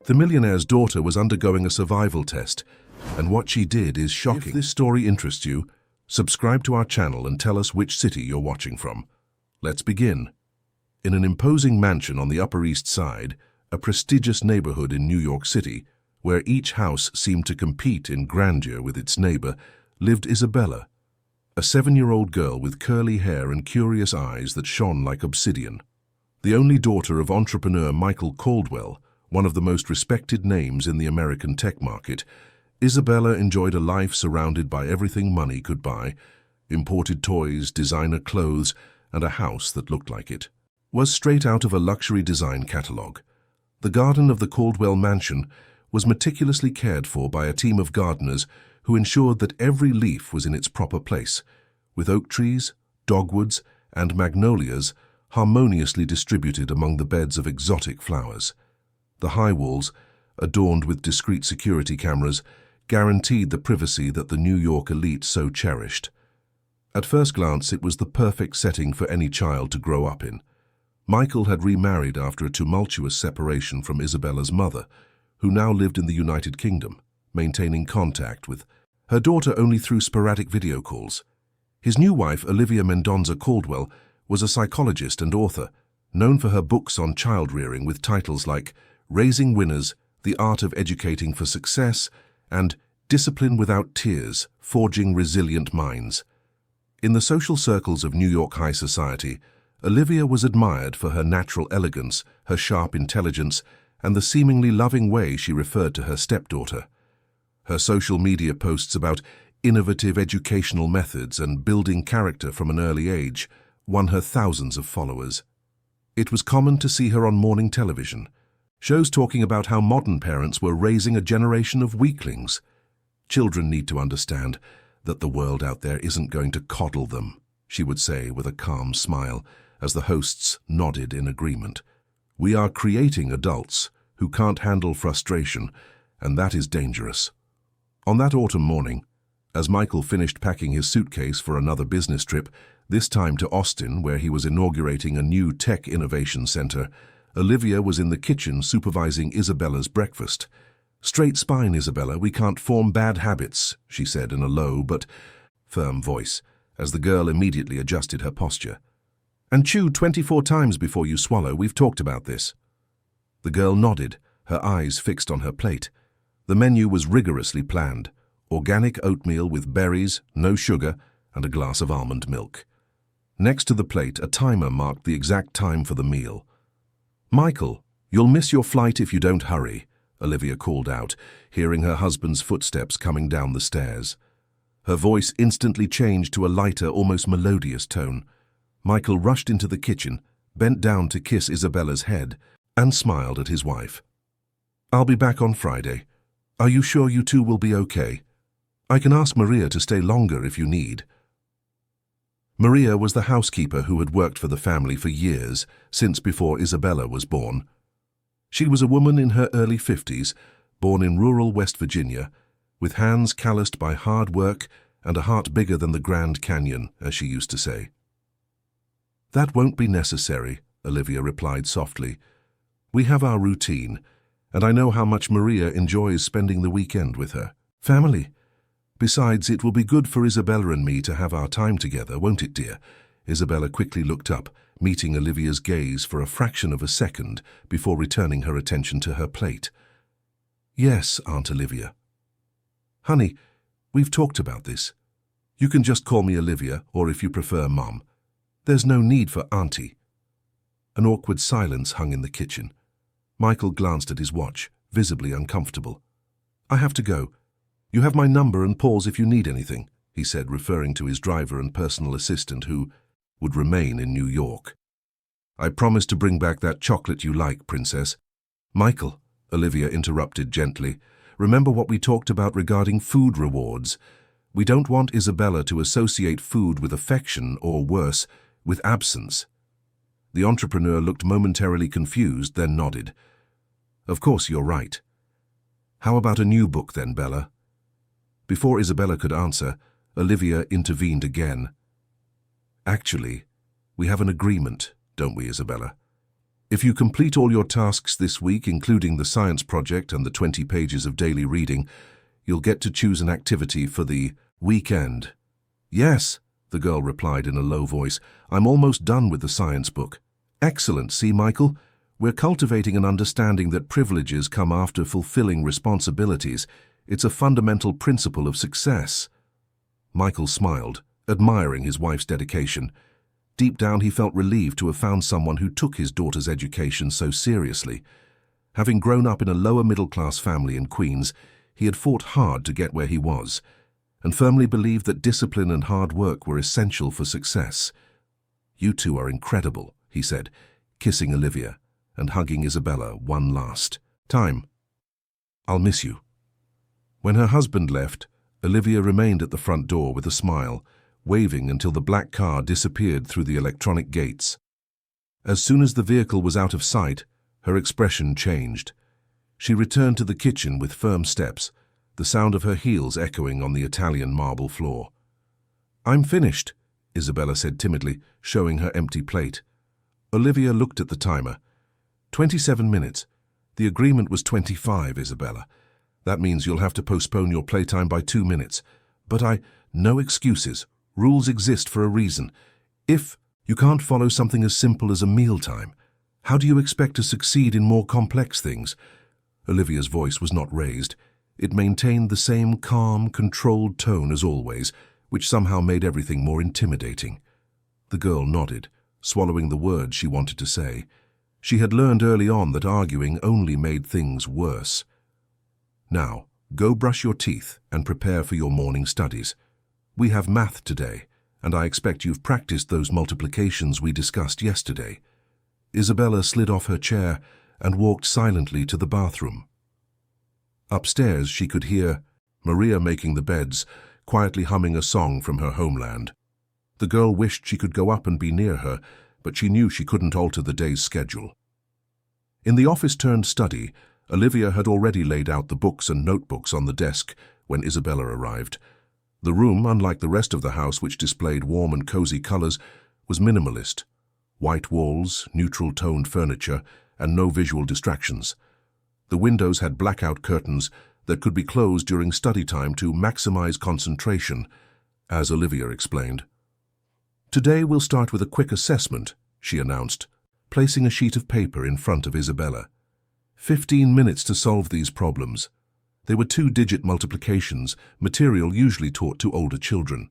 The millionaire's daughter was undergoing a survival test, and what she did is shocking. If this story interests you, subscribe to our channel and tell us which city you're watching from. Let's begin. In an imposing mansion on the Upper East Side, a prestigious neighborhood in New York City, where each house seemed to compete in grandeur with its neighbor, lived Isabella, a 7-year-old girl with curly hair and curious eyes that shone like obsidian. The only daughter of entrepreneur Michael Caldwell, one of the most respected names in the American tech market, Isabella enjoyed a life surrounded by everything money could buy: imported toys, designer clothes, and a house that looked like it was straight out of a luxury design catalog. The garden of the Caldwell mansion was meticulously cared for by a team of gardeners who ensured that every leaf was in its proper place, with oak trees, dogwoods, and magnolias harmoniously distributed among the beds of exotic flowers. The high walls, adorned with discreet security cameras, guaranteed the privacy that the New York elite so cherished. At first glance, it was the perfect setting for any child to grow up in. Michael had remarried after a tumultuous separation from Isabella's mother, who now lived in the United Kingdom, maintaining contact with her daughter only through sporadic video calls. His new wife, Olivia Mendonza Caldwell, was a psychologist and author, known for her books on child-rearing with titles like Raising Winners, The Art of Educating for Success, and Discipline Without Tears, Forging Resilient Minds. In the social circles of New York high society, Olivia was admired for her natural elegance, her sharp intelligence, and the seemingly loving way she referred to her stepdaughter. Her social media posts about innovative educational methods and building character from an early age won her thousands of followers. It was common to see her on morning television, shows talking about how modern parents were raising a generation of weaklings. Children need to understand that the world out there isn't going to coddle them, she would say with a calm smile as the hosts nodded in agreement. We are creating adults who can't handle frustration, and that is dangerous. On that autumn morning, as Michael finished packing his suitcase for another business trip, this time to Austin, where he was inaugurating a new tech innovation center, Olivia was in the kitchen supervising Isabella's breakfast. "Straight spine, Isabella, we can't form bad habits," she said in a low but firm voice, as the girl immediately adjusted her posture. "And chew 24 times before you swallow, we've talked about this." The girl nodded, her eyes fixed on her plate. The menu was rigorously planned: organic oatmeal with berries, no sugar, and a glass of almond milk. Next to the plate, a timer marked the exact time for the meal. "Michael, you'll miss your flight if you don't hurry," Olivia called out, hearing her husband's footsteps coming down the stairs. Her voice instantly changed to a lighter, almost melodious tone. Michael rushed into the kitchen, bent down to kiss Isabella's head, and smiled at his wife. "I'll be back on Friday. Are you sure you two will be okay? I can ask Maria to stay longer if you need." Maria was the housekeeper who had worked for the family for years, since before Isabella was born. She was a woman in her early 50s, born in rural West Virginia, with hands calloused by hard work and a heart bigger than the Grand Canyon, as she used to say. "That won't be necessary," Olivia replied softly. "We have our routine, and I know how much Maria enjoys spending the weekend with her family. Besides, it will be good for Isabella and me to have our time together, won't it, dear?" Isabella quickly looked up, meeting Olivia's gaze for a fraction of a second before returning her attention to her plate. "Yes, Aunt Olivia." "Honey, we've talked about this. You can just call me Olivia, or if you prefer, Mom. There's no need for Auntie." An awkward silence hung in the kitchen. Michael glanced at his watch, visibly uncomfortable. "I have to go. You have my number and Paul's if you need anything," he said, referring to his driver and personal assistant who would remain in New York. "I promise to bring back that chocolate you like, Princess." "Michael," Olivia interrupted gently, "remember what we talked about regarding food rewards. We don't want Isabella to associate food with affection or, worse, with absence." The entrepreneur looked momentarily confused, then nodded. "Of course, you're right. How about a new book then, Bella?" Before Isabella could answer, Olivia intervened again. "Actually, we have an agreement, don't we, Isabella? If you complete all your tasks this week, including the science project and the 20 pages of daily reading, you'll get to choose an activity for the weekend. Yes, the girl replied in a low voice. I'm almost done with the science book. Excellent, see, Michael? We're cultivating an understanding that privileges come after fulfilling responsibilities. It's a fundamental principle of success. Michael smiled, admiring his wife's dedication. Deep down, he felt relieved to have found someone who took his daughter's education so seriously. Having grown up in a lower-middle-class family in Queens, he had fought hard to get where he was, and firmly believed that discipline and hard work were essential for success. You two are incredible, he said, kissing Olivia and hugging Isabella one last time. I'll miss you. When her husband left, Olivia remained at the front door with a smile, waving until the black car disappeared through the electronic gates. As soon as the vehicle was out of sight, her expression changed. She returned to the kitchen with firm steps, the sound of her heels echoing on the Italian marble floor. I'm finished, Isabella said timidly, showing her empty plate. Olivia looked at the timer. 27 minutes. The agreement was 25, Isabella. That means you'll have to postpone your playtime by 2 minutes. But no excuses. Rules exist for a reason. If you can't follow something as simple as a mealtime, how do you expect to succeed in more complex things? Olivia's voice was not raised. It maintained the same calm, controlled tone as always, which somehow made everything more intimidating. The girl nodded, swallowing the words she wanted to say. She had learned early on that arguing only made things worse. Now, go brush your teeth and prepare for your morning studies. We have math today, and I expect you've practiced those multiplications we discussed yesterday. Isabella slid off her chair and walked silently to the bathroom. Upstairs, she could hear Maria making the beds, quietly humming a song from her homeland. The girl wished she could go up and be near her, but she knew she couldn't alter the day's schedule. In the office-turned-study, Olivia had already laid out the books and notebooks on the desk when Isabella arrived. The room, unlike the rest of the house which displayed warm and cozy colors, was minimalist. White walls, neutral-toned furniture, and no visual distractions. The windows had blackout curtains that could be closed during study time to maximize concentration, as Olivia explained. Today we'll start with a quick assessment, she announced, placing a sheet of paper in front of Isabella. 15 minutes to solve these problems. They were 2-digit multiplications, material usually taught to older children.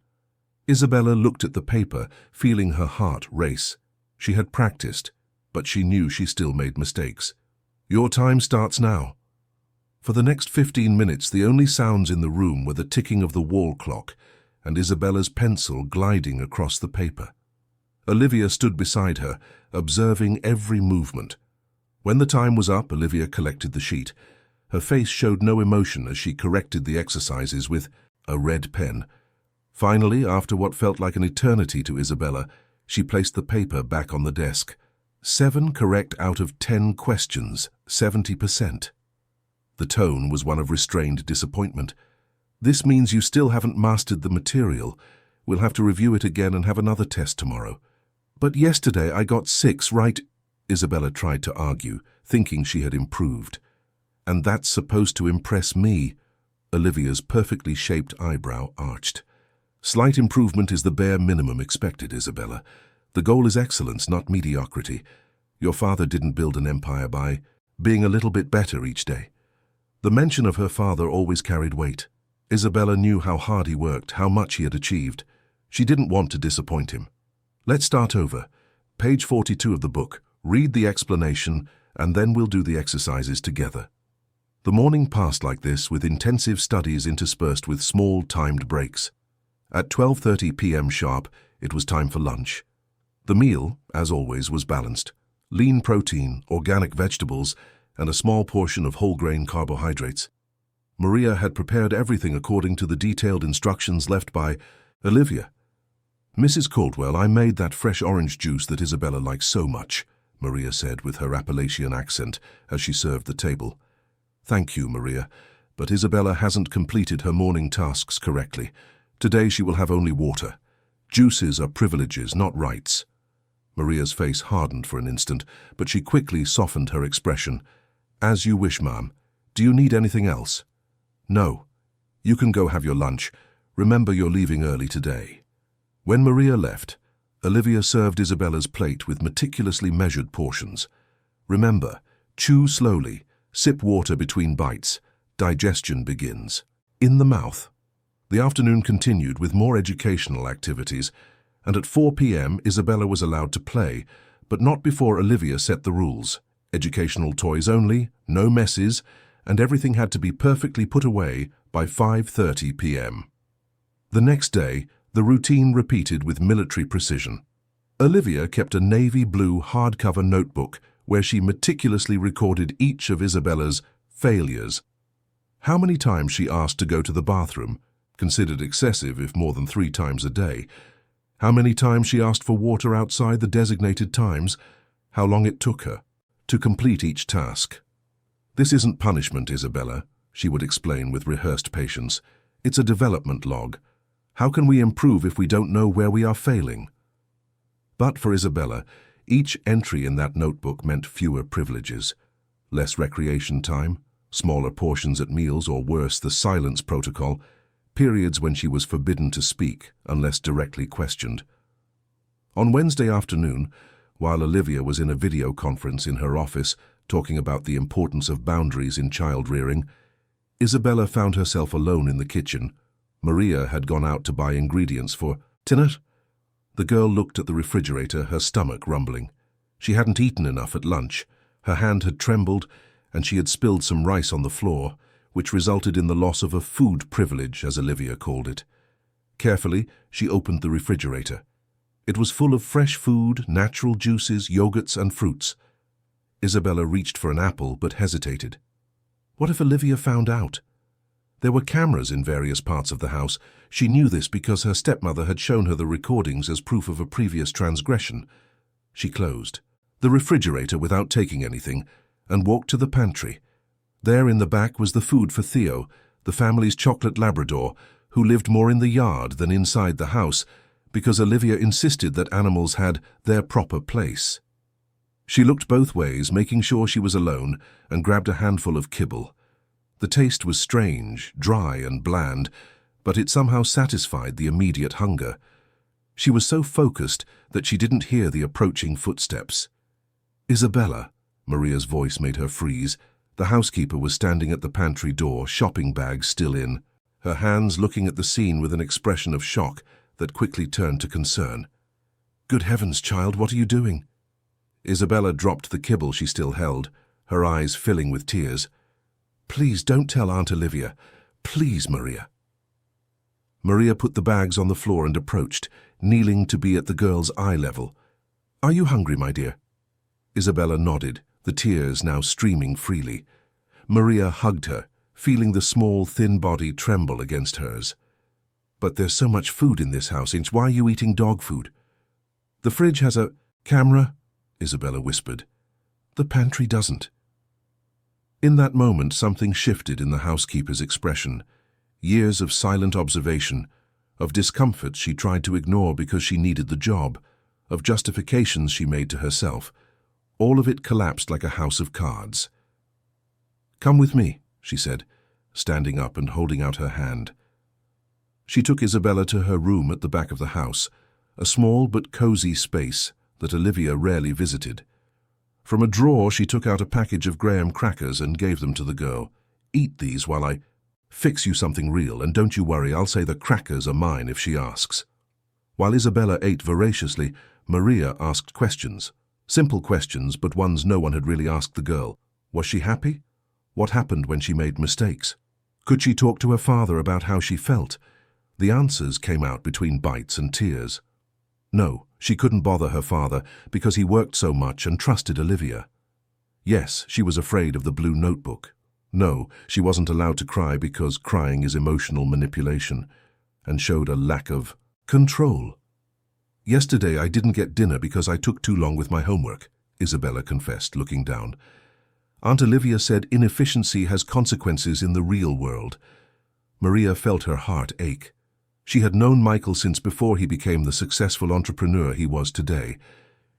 Isabella looked at the paper, feeling her heart race. She had practiced, but she knew she still made mistakes. Your time starts now. For the next 15 minutes, the only sounds in the room were the ticking of the wall clock and Isabella's pencil gliding across the paper. Olivia stood beside her, observing every movement. When the time was up, Olivia collected the sheet. Her face showed no emotion as she corrected the exercises with a red pen. Finally, after what felt like an eternity to Isabella, she placed the paper back on the desk. 7 correct out of 10 questions, 70%. The tone was one of restrained disappointment. This means you still haven't mastered the material. We'll have to review it again and have another test tomorrow. But yesterday I got 6 right, Isabella tried to argue, thinking she had improved. And that's supposed to impress me. Olivia's perfectly shaped eyebrow arched. Slight improvement is the bare minimum expected, Isabella. The goal is excellence, not mediocrity. Your father didn't build an empire by being a little bit better each day. The mention of her father always carried weight. Isabella knew how hard he worked, how much he had achieved. She didn't want to disappoint him. Let's start over. Page 42 of the book. Read the explanation, and then we'll do the exercises together. The morning passed like this, with intensive studies interspersed with small, timed breaks. At 12:30 p.m. sharp, it was time for lunch. The meal, as always, was balanced. Lean protein, organic vegetables, and a small portion of whole-grain carbohydrates. Maria had prepared everything according to the detailed instructions left by Olivia. Mrs. Caldwell, I made that fresh orange juice that Isabella likes so much, Maria said with her Appalachian accent as she served the table. Thank you, Maria, but Isabella hasn't completed her morning tasks correctly. Today she will have only water. Juices are privileges, not rights. Maria's face hardened for an instant, but she quickly softened her expression. "As you wish, ma'am. Do you need anything else?" "No. You can go have your lunch. Remember you're leaving early today." When Maria left, Olivia served Isabella's plate with meticulously measured portions. "Remember, chew slowly, sip water between bites. Digestion begins in the mouth." The afternoon continued with more educational activities, and at 4 p.m. Isabella was allowed to play, but not before Olivia set the rules. Educational toys only, no messes, and everything had to be perfectly put away by 5:30 p.m. The next day, the routine repeated with military precision. Olivia kept a navy blue hardcover notebook where she meticulously recorded each of Isabella's failures. How many times she asked to go to the bathroom, considered excessive if more than 3 times a day. How many times she asked for water outside the designated times, how long it took her to complete each task. "This isn't punishment, Isabella," she would explain with rehearsed patience. "It's a development log. How can we improve if we don't know where we are failing?" But for Isabella, each entry in that notebook meant fewer privileges. Less recreation time, smaller portions at meals, or worse, the silence protocol, periods when she was forbidden to speak unless directly questioned. On Wednesday afternoon, while Olivia was in a video conference in her office talking about the importance of boundaries in child-rearing, Isabella found herself alone in the kitchen. Maria had gone out to buy ingredients for dinner. The girl looked at the refrigerator, her stomach rumbling. She hadn't eaten enough at lunch. Her hand had trembled, and she had spilled some rice on the floor, which resulted in the loss of a food privilege, as Olivia called it. Carefully, she opened the refrigerator. It was full of fresh food, natural juices, yogurts, and fruits. Isabella reached for an apple, but hesitated. What if Olivia found out? There were cameras in various parts of the house. She knew this because her stepmother had shown her the recordings as proof of a previous transgression. She closed the refrigerator without taking anything and walked to the pantry. There in the back was the food for Theo, the family's chocolate Labrador, who lived more in the yard than inside the house because Olivia insisted that animals had their proper place. She looked both ways, making sure she was alone, and grabbed a handful of kibble. The taste was strange, dry and bland, but it somehow satisfied the immediate hunger. She was so focused that she didn't hear the approaching footsteps. "Isabella," Maria's voice made her freeze. The housekeeper was standing at the pantry door, shopping bags still in, her hands looking at the scene with an expression of shock that quickly turned to concern. "Good heavens, child, what are you doing?" Isabella dropped the kibble she still held, her eyes filling with tears. "Please don't tell Aunt Olivia. Please, Maria." Maria put the bags on the floor and approached, kneeling to be at the girl's eye level. "Are you hungry, my dear?" Isabella nodded, the tears now streaming freely. Maria hugged her, feeling the small, thin body tremble against hers. "But there's so much food in this house, Inch. Why are you eating dog food?" "The fridge has a camera," Isabella whispered. "The pantry doesn't." In that moment, something shifted in the housekeeper's expression. Years of silent observation, of discomfort she tried to ignore because she needed the job, of justifications she made to herself. All of it collapsed like a house of cards. "Come with me," she said, standing up and holding out her hand. She took Isabella to her room at the back of the house, a small but cozy space that Olivia rarely visited. From a drawer, she took out a package of graham crackers and gave them to the girl. "Eat these while I fix you something real, and don't you worry, I'll say the crackers are mine if she asks." While Isabella ate voraciously, Maria asked questions. Simple questions, but ones no one had really asked the girl. Was she happy? What happened when she made mistakes? Could she talk to her father about how she felt? The answers came out between bites and tears. No, she couldn't bother her father because he worked so much and trusted Olivia. Yes, she was afraid of the blue notebook. No, she wasn't allowed to cry because crying is emotional manipulation, and showed a lack of control. "Yesterday I didn't get dinner because I took too long with my homework," Isabella confessed, looking down. Aunt Olivia said inefficiency has consequences in the real world. Maria felt her heart ache. She had known Michael since before he became the successful entrepreneur he was today.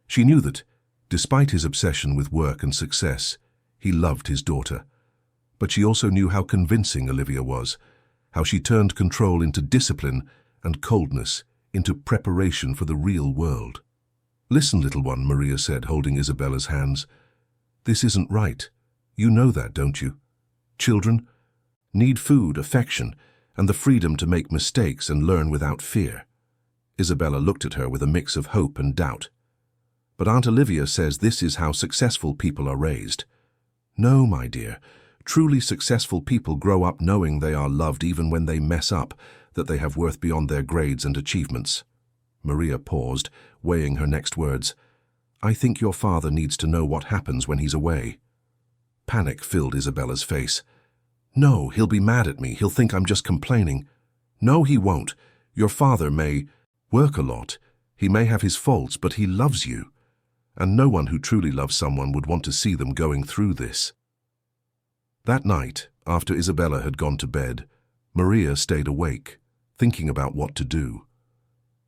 She knew that, despite his obsession with work and success, he loved his daughter. But she also knew how convincing Olivia was, how she turned control into discipline and coldness into preparation for the real world. "Listen, little one," Maria said, holding Isabella's hands. "This isn't right. You know that, don't you? Children need food, affection, and the freedom to make mistakes and learn without fear." Isabella looked at her with a mix of hope and doubt. "But Aunt Olivia says this is how successful people are raised." "No, my dear. Truly successful people grow up knowing they are loved even when they mess up, that they have worth beyond their grades and achievements." Maria paused, weighing her next words. "I think your father needs to know what happens when he's away." Panic filled Isabella's face. "No, he'll be mad at me. He'll think I'm just complaining." "No, he won't. Your father may work a lot. He may have his faults, but he loves you. And no one who truly loves someone would want to see them going through this." That night, after Isabella had gone to bed, Maria stayed awake, thinking about what to do.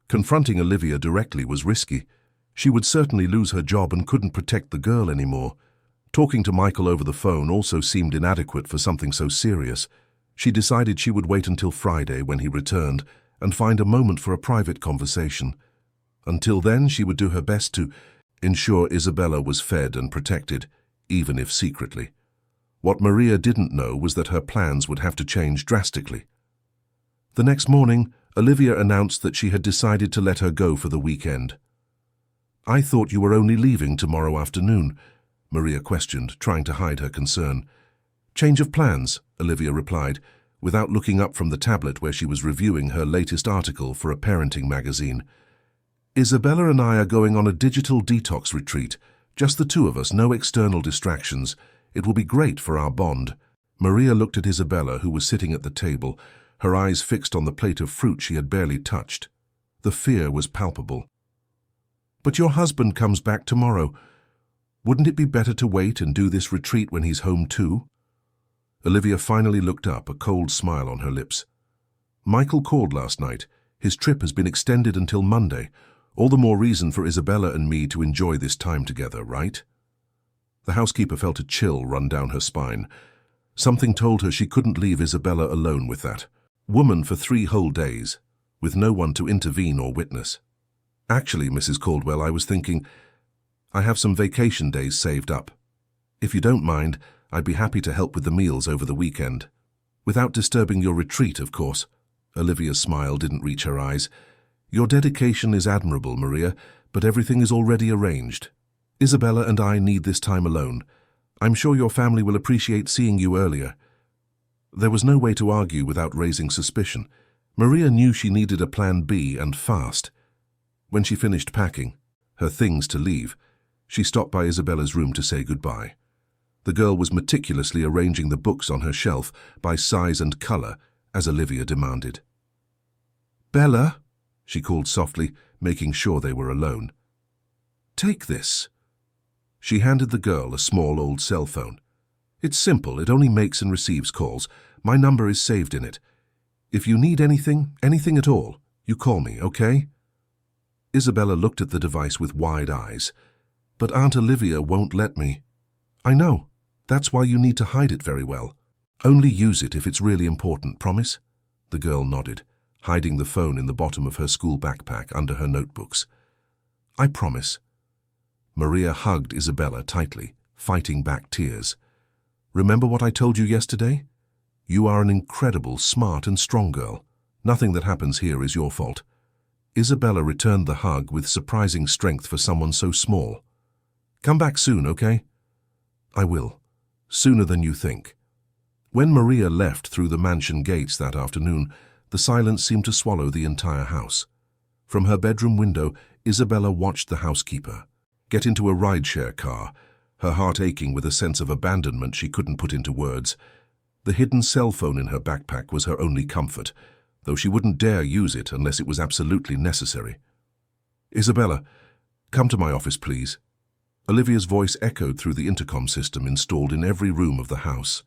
Confronting Olivia directly was risky. She would certainly lose her job and couldn't protect the girl anymore. Talking to Michael over the phone also seemed inadequate for something so serious. She decided she would wait until Friday when he returned and find a moment for a private conversation. Until then, she would do her best to ensure Isabella was fed and protected, even if secretly. What Maria didn't know was that her plans would have to change drastically. The next morning, Olivia announced that she had decided to let her go for the weekend. "I thought you were only leaving tomorrow afternoon," Maria questioned, trying to hide her concern. "Change of plans," Olivia replied, without looking up from the tablet where she was reviewing her latest article for a parenting magazine. "Isabella and I are going on a digital detox retreat. Just the two of us, no external distractions. It will be great for our bond." Maria looked at Isabella, who was sitting at the table, her eyes fixed on the plate of fruit she had barely touched. The fear was palpable. "But your husband comes back tomorrow. Wouldn't it be better to wait and do this retreat when he's home too?" Olivia finally looked up, a cold smile on her lips. "Michael called last night. His trip has been extended until Monday. All the more reason for Isabella and me to enjoy this time together, right?" The housekeeper felt a chill run down her spine. Something told her she couldn't leave Isabella alone with that woman for 3 whole days, with no one to intervene or witness. "Actually, Mrs. Caldwell, I was thinking, I have some vacation days saved up. If you don't mind, I'd be happy to help with the meals over the weekend. Without disturbing your retreat, of course." Olivia's smile didn't reach her eyes. "Your dedication is admirable, Maria, but everything is already arranged. Isabella and I need this time alone. I'm sure your family will appreciate seeing you earlier." There was no way to argue without raising suspicion. Maria knew she needed a plan B, and fast. When she finished packing, her things to leave, she stopped by Isabella's room to say goodbye. The girl was meticulously arranging the books on her shelf by size and color, as Olivia demanded. "Bella," she called softly, making sure they were alone. "Take this." She handed the girl a small old cell phone. "It's simple, it only makes and receives calls. My number is saved in it. If you need anything at all, you call me, okay?" Isabella looked at the device with wide eyes. "But Aunt Olivia won't let me." "I know. That's why you need to hide it very well. Only use it if it's really important, promise?" The girl nodded, hiding the phone in the bottom of her school backpack under her notebooks. "I promise." Maria hugged Isabella tightly, fighting back tears. "Remember what I told you yesterday? You are an incredible, smart and strong girl. Nothing that happens here is your fault." Isabella returned the hug with surprising strength for someone so small. "Come back soon, okay?" "I will. Sooner than you think." When Maria left through the mansion gates that afternoon, the silence seemed to swallow the entire house. From her bedroom window, Isabella watched the housekeeper get into a rideshare car, her heart aching with a sense of abandonment she couldn't put into words. The hidden cell phone in her backpack was her only comfort, though she wouldn't dare use it unless it was absolutely necessary. "Isabella, come to my office, please." Olivia's voice echoed through the intercom system installed in every room of the house.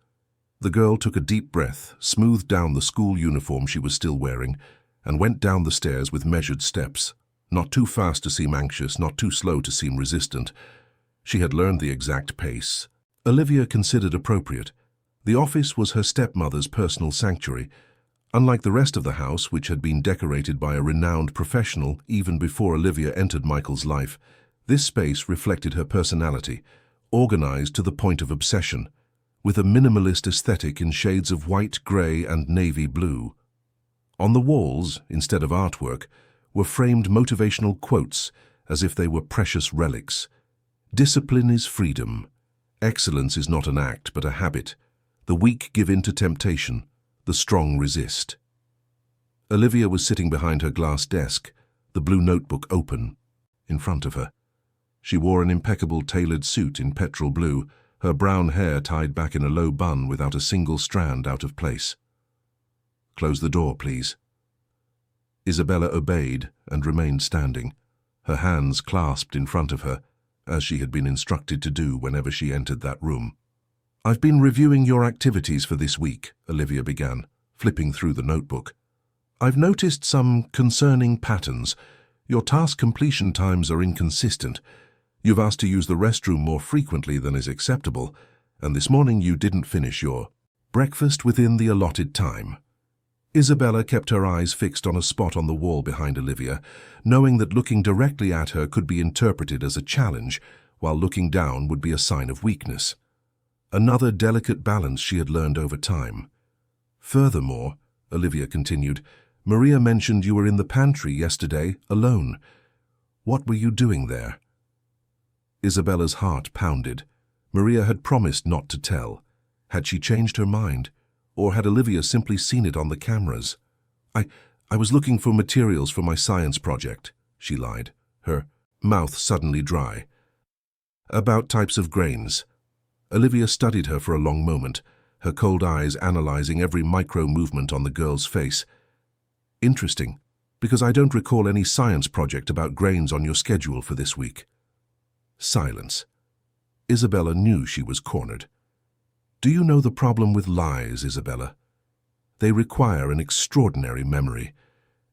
The girl took a deep breath, smoothed down the school uniform she was still wearing, and went down the stairs with measured steps. Not too fast to seem anxious, not too slow to seem resistant. She had learned the exact pace. Olivia considered appropriate. The office was her stepmother's personal sanctuary. Unlike the rest of the house, which had been decorated by a renowned professional even before Olivia entered Michael's life, this space reflected her personality, organized to the point of obsession, with a minimalist aesthetic in shades of white, grey, and navy blue. On the walls, instead of artwork, were framed motivational quotes as if they were precious relics. Discipline is freedom. Excellence is not an act, but a habit. The weak give in to temptation. The strong resist. Olivia was sitting behind her glass desk, the blue notebook open, in front of her. She wore an impeccable tailored suit in petrol blue, her brown hair tied back in a low bun without a single strand out of place. "Close the door, please." Isabella obeyed and remained standing, her hands clasped in front of her, as she had been instructed to do whenever she entered that room. "I've been reviewing your activities for this week," Olivia began, flipping through the notebook. "I've noticed some concerning patterns. Your task completion times are inconsistent. You've asked to use the restroom more frequently than is acceptable, and this morning you didn't finish your breakfast within the allotted time." Isabella kept her eyes fixed on a spot on the wall behind Olivia, knowing that looking directly at her could be interpreted as a challenge, while looking down would be a sign of weakness. Another delicate balance she had learned over time. "Furthermore," Olivia continued, "Maria mentioned you were in the pantry yesterday, alone. What were you doing there?" Isabella's heart pounded. Maria had promised not to tell. Had she changed her mind? Or had Olivia simply seen it on the cameras? I was looking for materials for my science project," she lied, her mouth suddenly dry. "About types of grains." Olivia studied her for a long moment, her cold eyes analyzing every micro-movement on the girl's face. "Interesting, because I don't recall any science project about grains on your schedule for this week." Silence. Isabella knew she was cornered. "Do you know the problem with lies, Isabella? They require an extraordinary memory,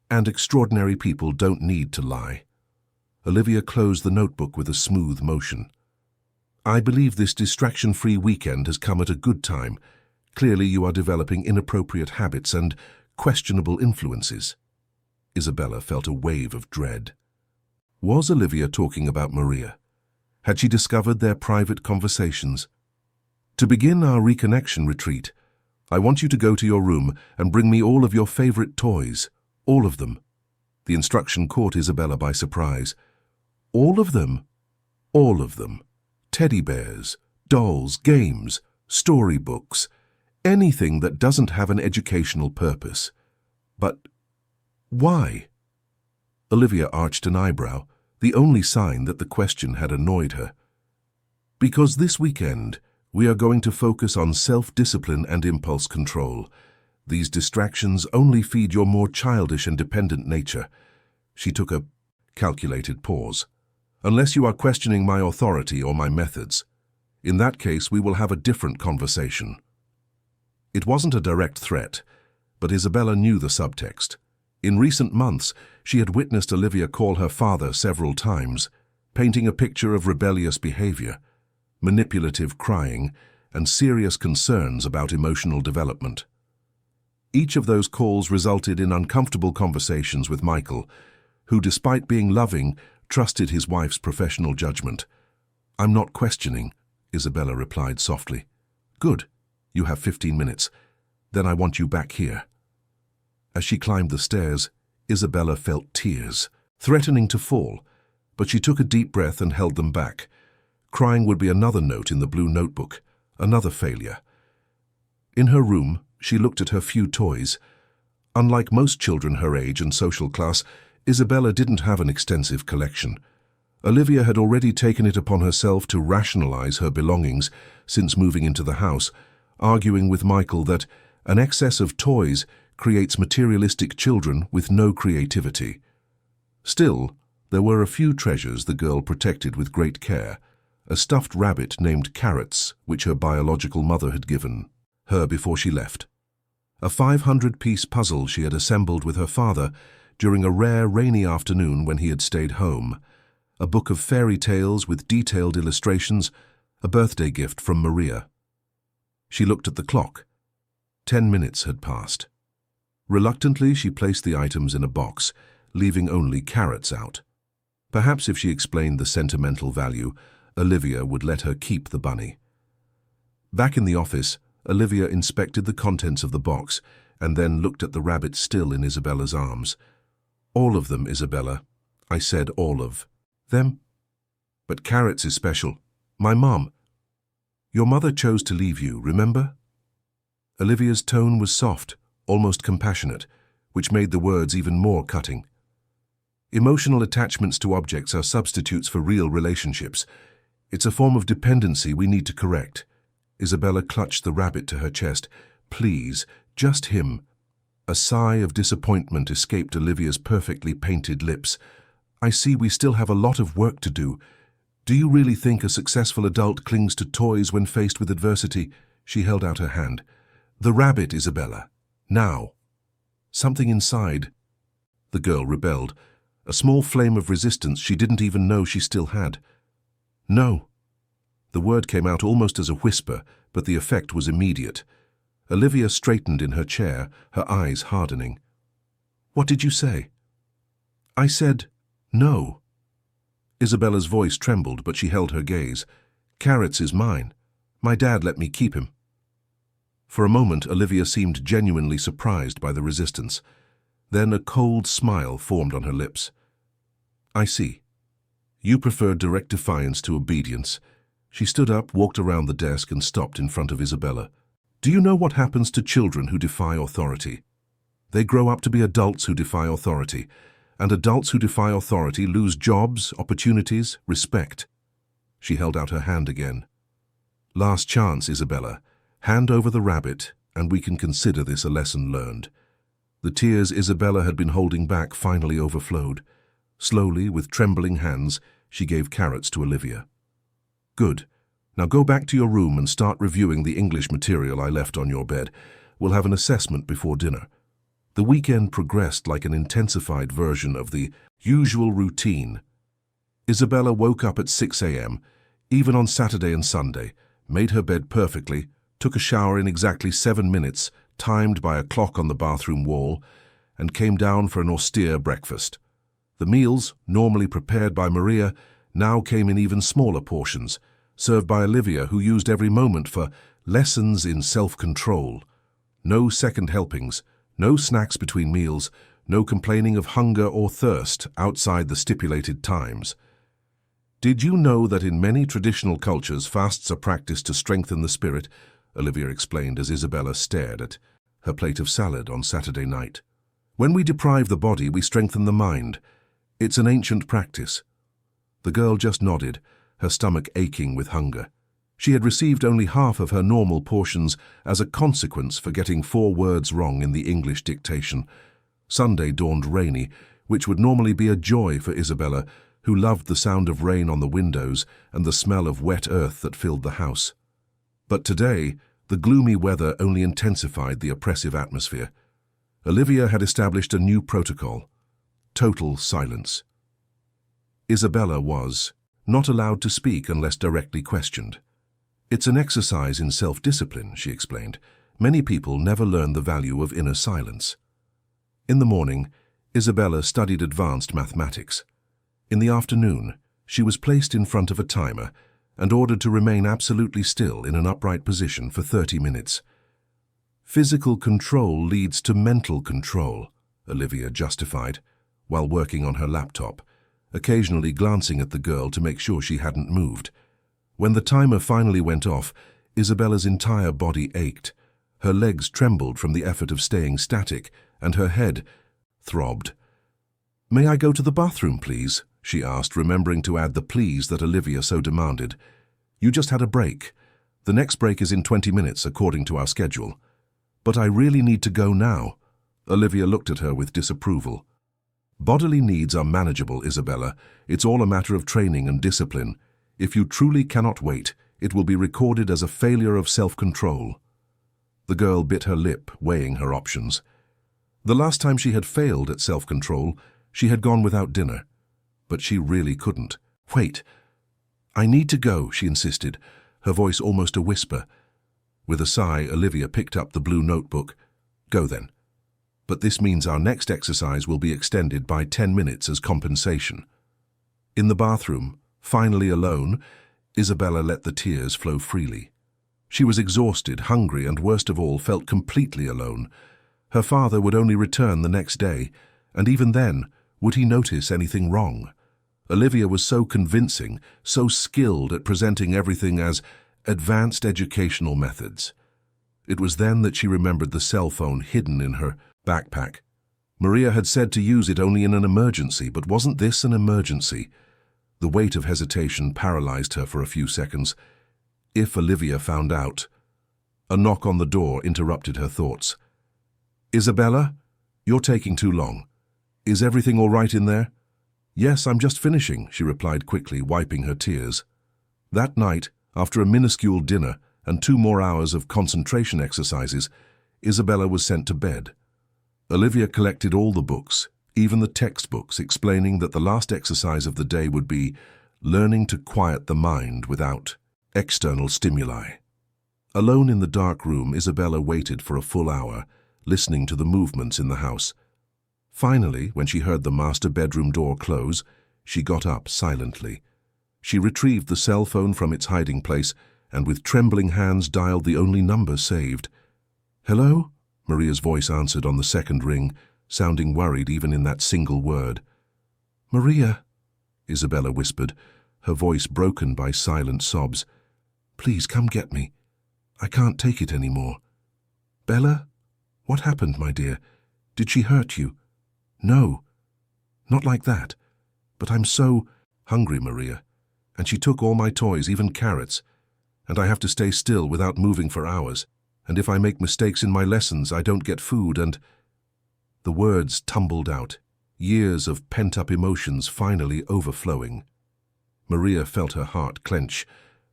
and extraordinary people don't need to lie." Olivia closed the notebook with a smooth motion. "I believe this distraction-free weekend has come at a good time. Clearly you are developing inappropriate habits and questionable influences." Isabella felt a wave of dread. Was Olivia talking about Maria? Had she discovered their private conversations? "To begin our reconnection retreat, I want you to go to your room and bring me all of your favorite toys. All of them." The instruction caught Isabella by surprise. "All of them?" "All of them. Teddy bears, dolls, games, storybooks, anything that doesn't have an educational purpose." "But why?" Olivia arched an eyebrow, the only sign that the question had annoyed her. "Because this weekend, we are going to focus on self-discipline and impulse control. These distractions only feed your more childish and dependent nature." She took a calculated pause. "Unless you are questioning my authority or my methods. In that case, we will have a different conversation." It wasn't a direct threat, but Isabella knew the subtext. In recent months, she had witnessed Olivia call her father several times, painting a picture of rebellious behavior, manipulative crying, and serious concerns about emotional development. Each of those calls resulted in uncomfortable conversations with Michael, who, despite being loving, trusted his wife's professional judgment. "I'm not questioning," Isabella replied softly. "Good. You have 15 minutes. Then I want you back here." As she climbed the stairs, Isabella felt tears, threatening to fall, but she took a deep breath and held them back. Crying would be another note in the blue notebook, another failure. In her room, she looked at her few toys. Unlike most children her age and social class, Isabella didn't have an extensive collection. Olivia had already taken it upon herself to rationalize her belongings since moving into the house, arguing with Michael that an excess of toys creates materialistic children with no creativity. Still, there were a few treasures the girl protected with great care. A stuffed rabbit named Carrots, which her biological mother had given her before she left. A 500-piece puzzle she had assembled with her father during a rare rainy afternoon when he had stayed home. A book of fairy tales with detailed illustrations, a birthday gift from Maria. She looked at the clock. 10 minutes had passed. Reluctantly, she placed the items in a box, leaving only carrots out. Perhaps if she explained the sentimental value, Olivia would let her keep the bunny. Back in the office, Olivia inspected the contents of the box and then looked at the rabbit still in Isabella's arms. "All of them, Isabella." I said all of them. "But carrots is special. My mom." "Your mother chose to leave you, remember?" Olivia's tone was soft, almost compassionate, which made the words even more cutting. Emotional attachments to objects are substitutes for real relationships. It's a form of dependency we need to correct. Isabella clutched the rabbit to her chest. "Please, just him." A sigh of disappointment escaped Olivia's perfectly painted lips. "I see we still have a lot of work to do. Do you really think a successful adult clings to toys when faced with adversity?" She held out her hand. "The rabbit, Isabella. Now." Something inside. The girl rebelled. A small flame of resistance she didn't even know she still had. "No." The word came out almost as a whisper, but the effect was immediate. Olivia straightened in her chair, her eyes hardening. "What did you say?" "I said, no." Isabella's voice trembled, but she held her gaze. "Carrots is mine. My dad let me keep him." For a moment, Olivia seemed genuinely surprised by the resistance. Then a cold smile formed on her lips. "I see. You prefer direct defiance to obedience." She stood up, walked around the desk, and stopped in front of Isabella. "Do you know what happens to children who defy authority? They grow up to be adults who defy authority, and adults who defy authority lose jobs, opportunities, respect." She held out her hand again. "Last chance, Isabella. Hand over the rabbit, and we can consider this a lesson learned." The tears Isabella had been holding back finally overflowed. Slowly, with trembling hands, she gave carrots to Olivia. "Good. Now go back to your room and start reviewing the English material I left on your bed. We'll have an assessment before dinner." The weekend progressed like an intensified version of the usual routine. Isabella woke up at 6 a.m., even on Saturday and Sunday, made her bed perfectly, took a shower in exactly 7 minutes, timed by a clock on the bathroom wall, and came down for an austere breakfast. The meals, normally prepared by Maria, now came in even smaller portions, served by Olivia, who used every moment for lessons in self-control. No second helpings, no snacks between meals, no complaining of hunger or thirst outside the stipulated times. "Did you know that in many traditional cultures fasts are practiced to strengthen the spirit?" Olivia explained as Isabella stared at her plate of salad on Saturday night. "When we deprive the body, we strengthen the mind. It's an ancient practice." The girl just nodded, her stomach aching with hunger. She had received only half of her normal portions as a consequence for getting 4 words wrong in the English dictation. Sunday dawned rainy, which would normally be a joy for Isabella, who loved the sound of rain on the windows and the smell of wet earth that filled the house. But today, the gloomy weather only intensified the oppressive atmosphere. Olivia had established a new protocol: total silence. Isabella was not allowed to speak unless directly questioned. "It's an exercise in self-discipline," she explained. "Many people never learn the value of inner silence." In the morning, Isabella studied advanced mathematics. In the afternoon, she was placed in front of a timer and ordered to remain absolutely still in an upright position for 30 minutes. "Physical control leads to mental control," Olivia justified, while working on her laptop, occasionally glancing at the girl to make sure she hadn't moved. When the timer finally went off, Isabella's entire body ached. Her legs trembled from the effort of staying static, and her head throbbed. "May I go to the bathroom, please?" she asked, remembering to add the please that Olivia so demanded. "You just had a break. The next break is in 20 minutes, according to our schedule." "But I really need to go now." Olivia looked at her with disapproval. "Bodily needs are manageable, Isabella. It's all a matter of training and discipline. If you truly cannot wait, it will be recorded as a failure of self-control." The girl bit her lip, weighing her options. The last time she had failed at self-control, she had gone without dinner. But she really couldn't. "Wait. I need to go," she insisted, her voice almost a whisper. With a sigh, Olivia picked up the blue notebook. "Go then. But this means our next exercise will be extended by 10 minutes as compensation." In the bathroom, finally alone, Isabella let the tears flow freely. She was exhausted, hungry, and worst of all, felt completely alone. Her father would only return the next day, and even then, would he notice anything wrong? Olivia was so convincing, so skilled at presenting everything as advanced educational methods. It was then that she remembered the cell phone hidden in her backpack. Maria had said to use it only in an emergency, but wasn't this an emergency? The weight of hesitation paralyzed her for a few seconds. If Olivia found out... A knock on the door interrupted her thoughts. "Isabella? You're taking too long. Is everything all right in there?" "Yes, I'm just finishing," she replied quickly, wiping her tears. That night, after a minuscule dinner and 2 more hours of concentration exercises, Isabella was sent to bed. Olivia collected all the books, even the textbooks, explaining that the last exercise of the day would be learning to quiet the mind without external stimuli. Alone in the dark room, Isabella waited for a full hour, listening to the movements in the house. Finally, when she heard the master bedroom door close, she got up silently. She retrieved the cell phone from its hiding place and with trembling hands dialed the only number saved. "Hello?" Maria's voice answered on the second ring, sounding worried even in that single word. "Maria," Isabella whispered, her voice broken by silent sobs. "Please come get me. I can't take it anymore." "Bella? What happened, my dear? Did she hurt you?" "No, not like that. But I'm so hungry, Maria. And she took all my toys, even carrots. And I have to stay still without moving for hours. And if I make mistakes in my lessons, I don't get food and..." The words tumbled out, years of pent-up emotions finally overflowing. Maria felt her heart clench.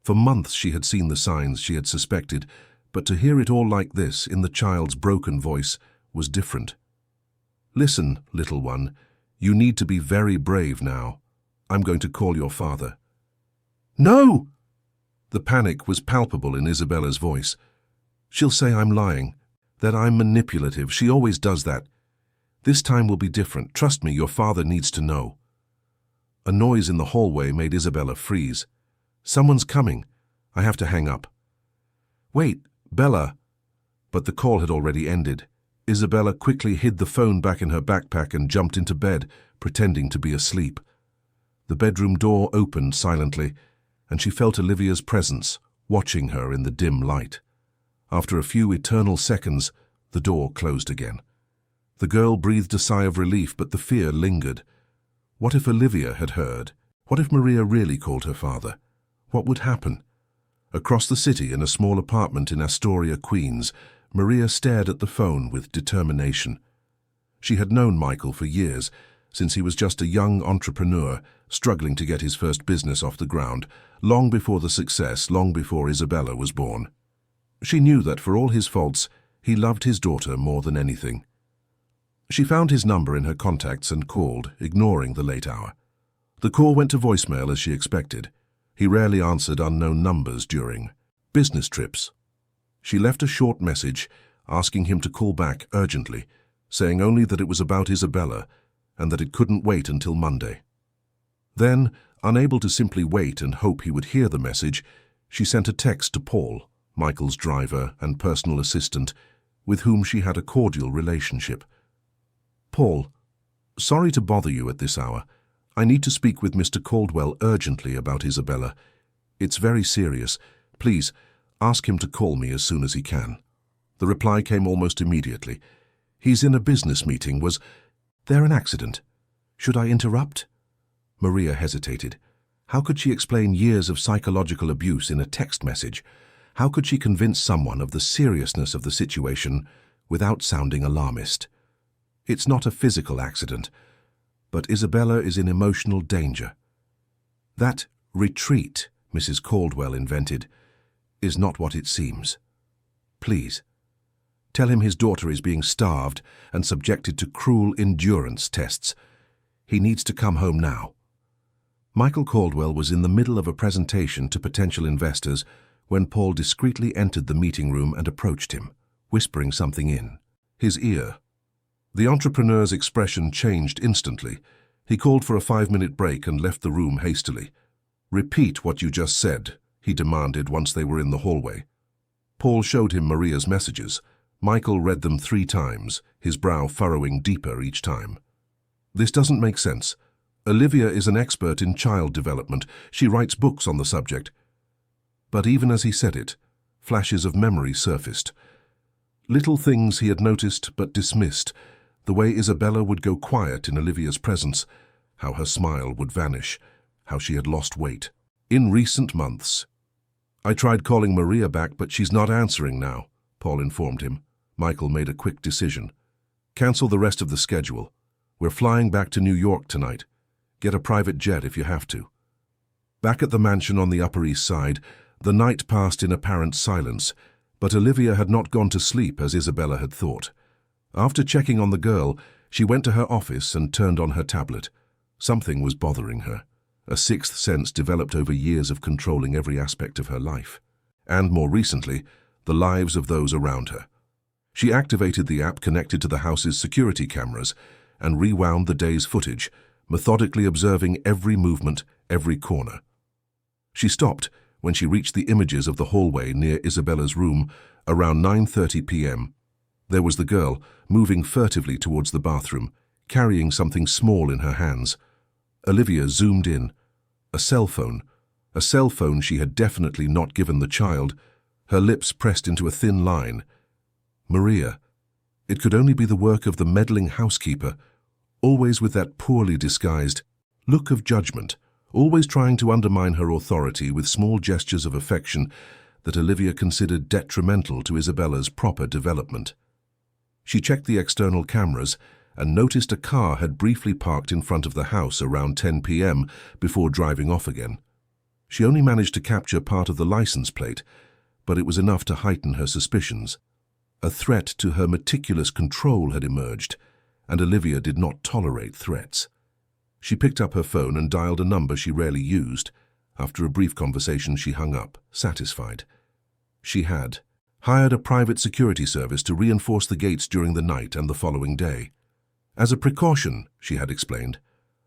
For months she had seen the signs she had suspected, but to hear it all like this, in the child's broken voice, was different. "Listen, little one, you need to be very brave now. I'm going to call your father." "No!" The panic was palpable in Isabella's voice. "She'll say I'm lying, that I'm manipulative. She always does that. This time will be different. Trust me, your father needs to know." A noise in the hallway made Isabella freeze. "Someone's coming. I have to hang up." "Wait, Bella." But the call had already ended. Isabella quickly hid the phone back in her backpack and jumped into bed, pretending to be asleep. The bedroom door opened silently, and she felt Olivia's presence, watching her in the dim light. After a few eternal seconds, the door closed again. The girl breathed a sigh of relief, but the fear lingered. What if Olivia had heard? What if Maria really called her father? What would happen? Across the city, in a small apartment in Astoria, Queens, Maria stared at the phone with determination. She had known Michael for years, since he was just a young entrepreneur struggling to get his first business off the ground, long before the success, long before Isabella was born. She knew that for all his faults, he loved his daughter more than anything. She found his number in her contacts and called, ignoring the late hour. The call went to voicemail as she expected. He rarely answered unknown numbers during business trips. She left a short message asking him to call back urgently, saying only that it was about Isabella and that it couldn't wait until Monday. Then, unable to simply wait and hope he would hear the message, she sent a text to Paul, Michael's driver and personal assistant, with whom she had a cordial relationship. "Paul, sorry to bother you at this hour. I need to speak with Mr. Caldwell urgently about Isabella. It's very serious. Please, ask him to call me as soon as he can." The reply came almost immediately. "He's in a business meeting. Was there an accident? Should I interrupt?" Maria hesitated. How could she explain years of psychological abuse in a text message? How could she convince someone of the seriousness of the situation without sounding alarmist? It's not a physical accident, but Isabella is in emotional danger. That retreat Mrs. Caldwell invented is not what it seems. Please, Tell him his daughter is being starved and subjected to cruel endurance tests. He needs to come home now." Michael Caldwell was in the middle of a presentation to potential investors when Paul discreetly entered the meeting room and approached him, whispering something in his ear. The entrepreneur's expression changed instantly. He called for a 5-minute break and left the room hastily. "Repeat what you just said," he demanded once they were in the hallway. Paul showed him Maria's messages. Michael read them 3 times, his brow furrowing deeper each time. "This doesn't make sense. Olivia is an expert in child development. She writes books on the subject." But even as he said it, flashes of memory surfaced. Little things he had noticed but dismissed, the way Isabella would go quiet in Olivia's presence, how her smile would vanish, how she had lost weight. In recent months. "I tried calling Maria back, but she's not answering now," Paul informed him. Michael made a quick decision. "Cancel the rest of the schedule. We're flying back to New York tonight. Get a private jet if you have to." Back at the mansion on the Upper East Side, the night passed in apparent silence, but Olivia had not gone to sleep as Isabella had thought. After checking on the girl, she went to her office and turned on her tablet. Something was bothering her. A sixth sense developed over years of controlling every aspect of her life, and more recently, the lives of those around her. She activated the app connected to the house's security cameras and rewound the day's footage, methodically observing every movement, every corner. She stopped when she reached the images of the hallway near Isabella's room around 9:30 p.m. There was the girl, moving furtively towards the bathroom, carrying something small in her hands. Olivia zoomed in. A cell phone she had definitely not given the child, her lips pressed into a thin line. Maria. It could only be the work of the meddling housekeeper, always with that poorly disguised look of judgment, always trying to undermine her authority with small gestures of affection that Olivia considered detrimental to Isabella's proper development. She checked the external cameras and noticed a car had briefly parked in front of the house around 10 p.m. before driving off again. She only managed to capture part of the license plate, but it was enough to heighten her suspicions. A threat to her meticulous control had emerged, and Olivia did not tolerate threats. She picked up her phone and dialed a number she rarely used. After a brief conversation, she hung up, satisfied. She had hired a private security service to reinforce the gates during the night and the following day. "As a precaution," she had explained,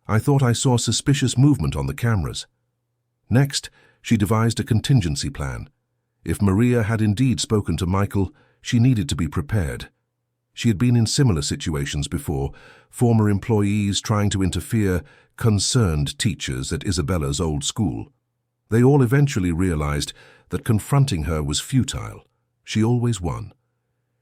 "I thought I saw suspicious movement on the cameras." Next, she devised a contingency plan. If Maria had indeed spoken to Michael, she needed to be prepared. She had been in similar situations before, former employees trying to interfere, concerned teachers at Isabella's old school. They all eventually realized that confronting her was futile. She always won.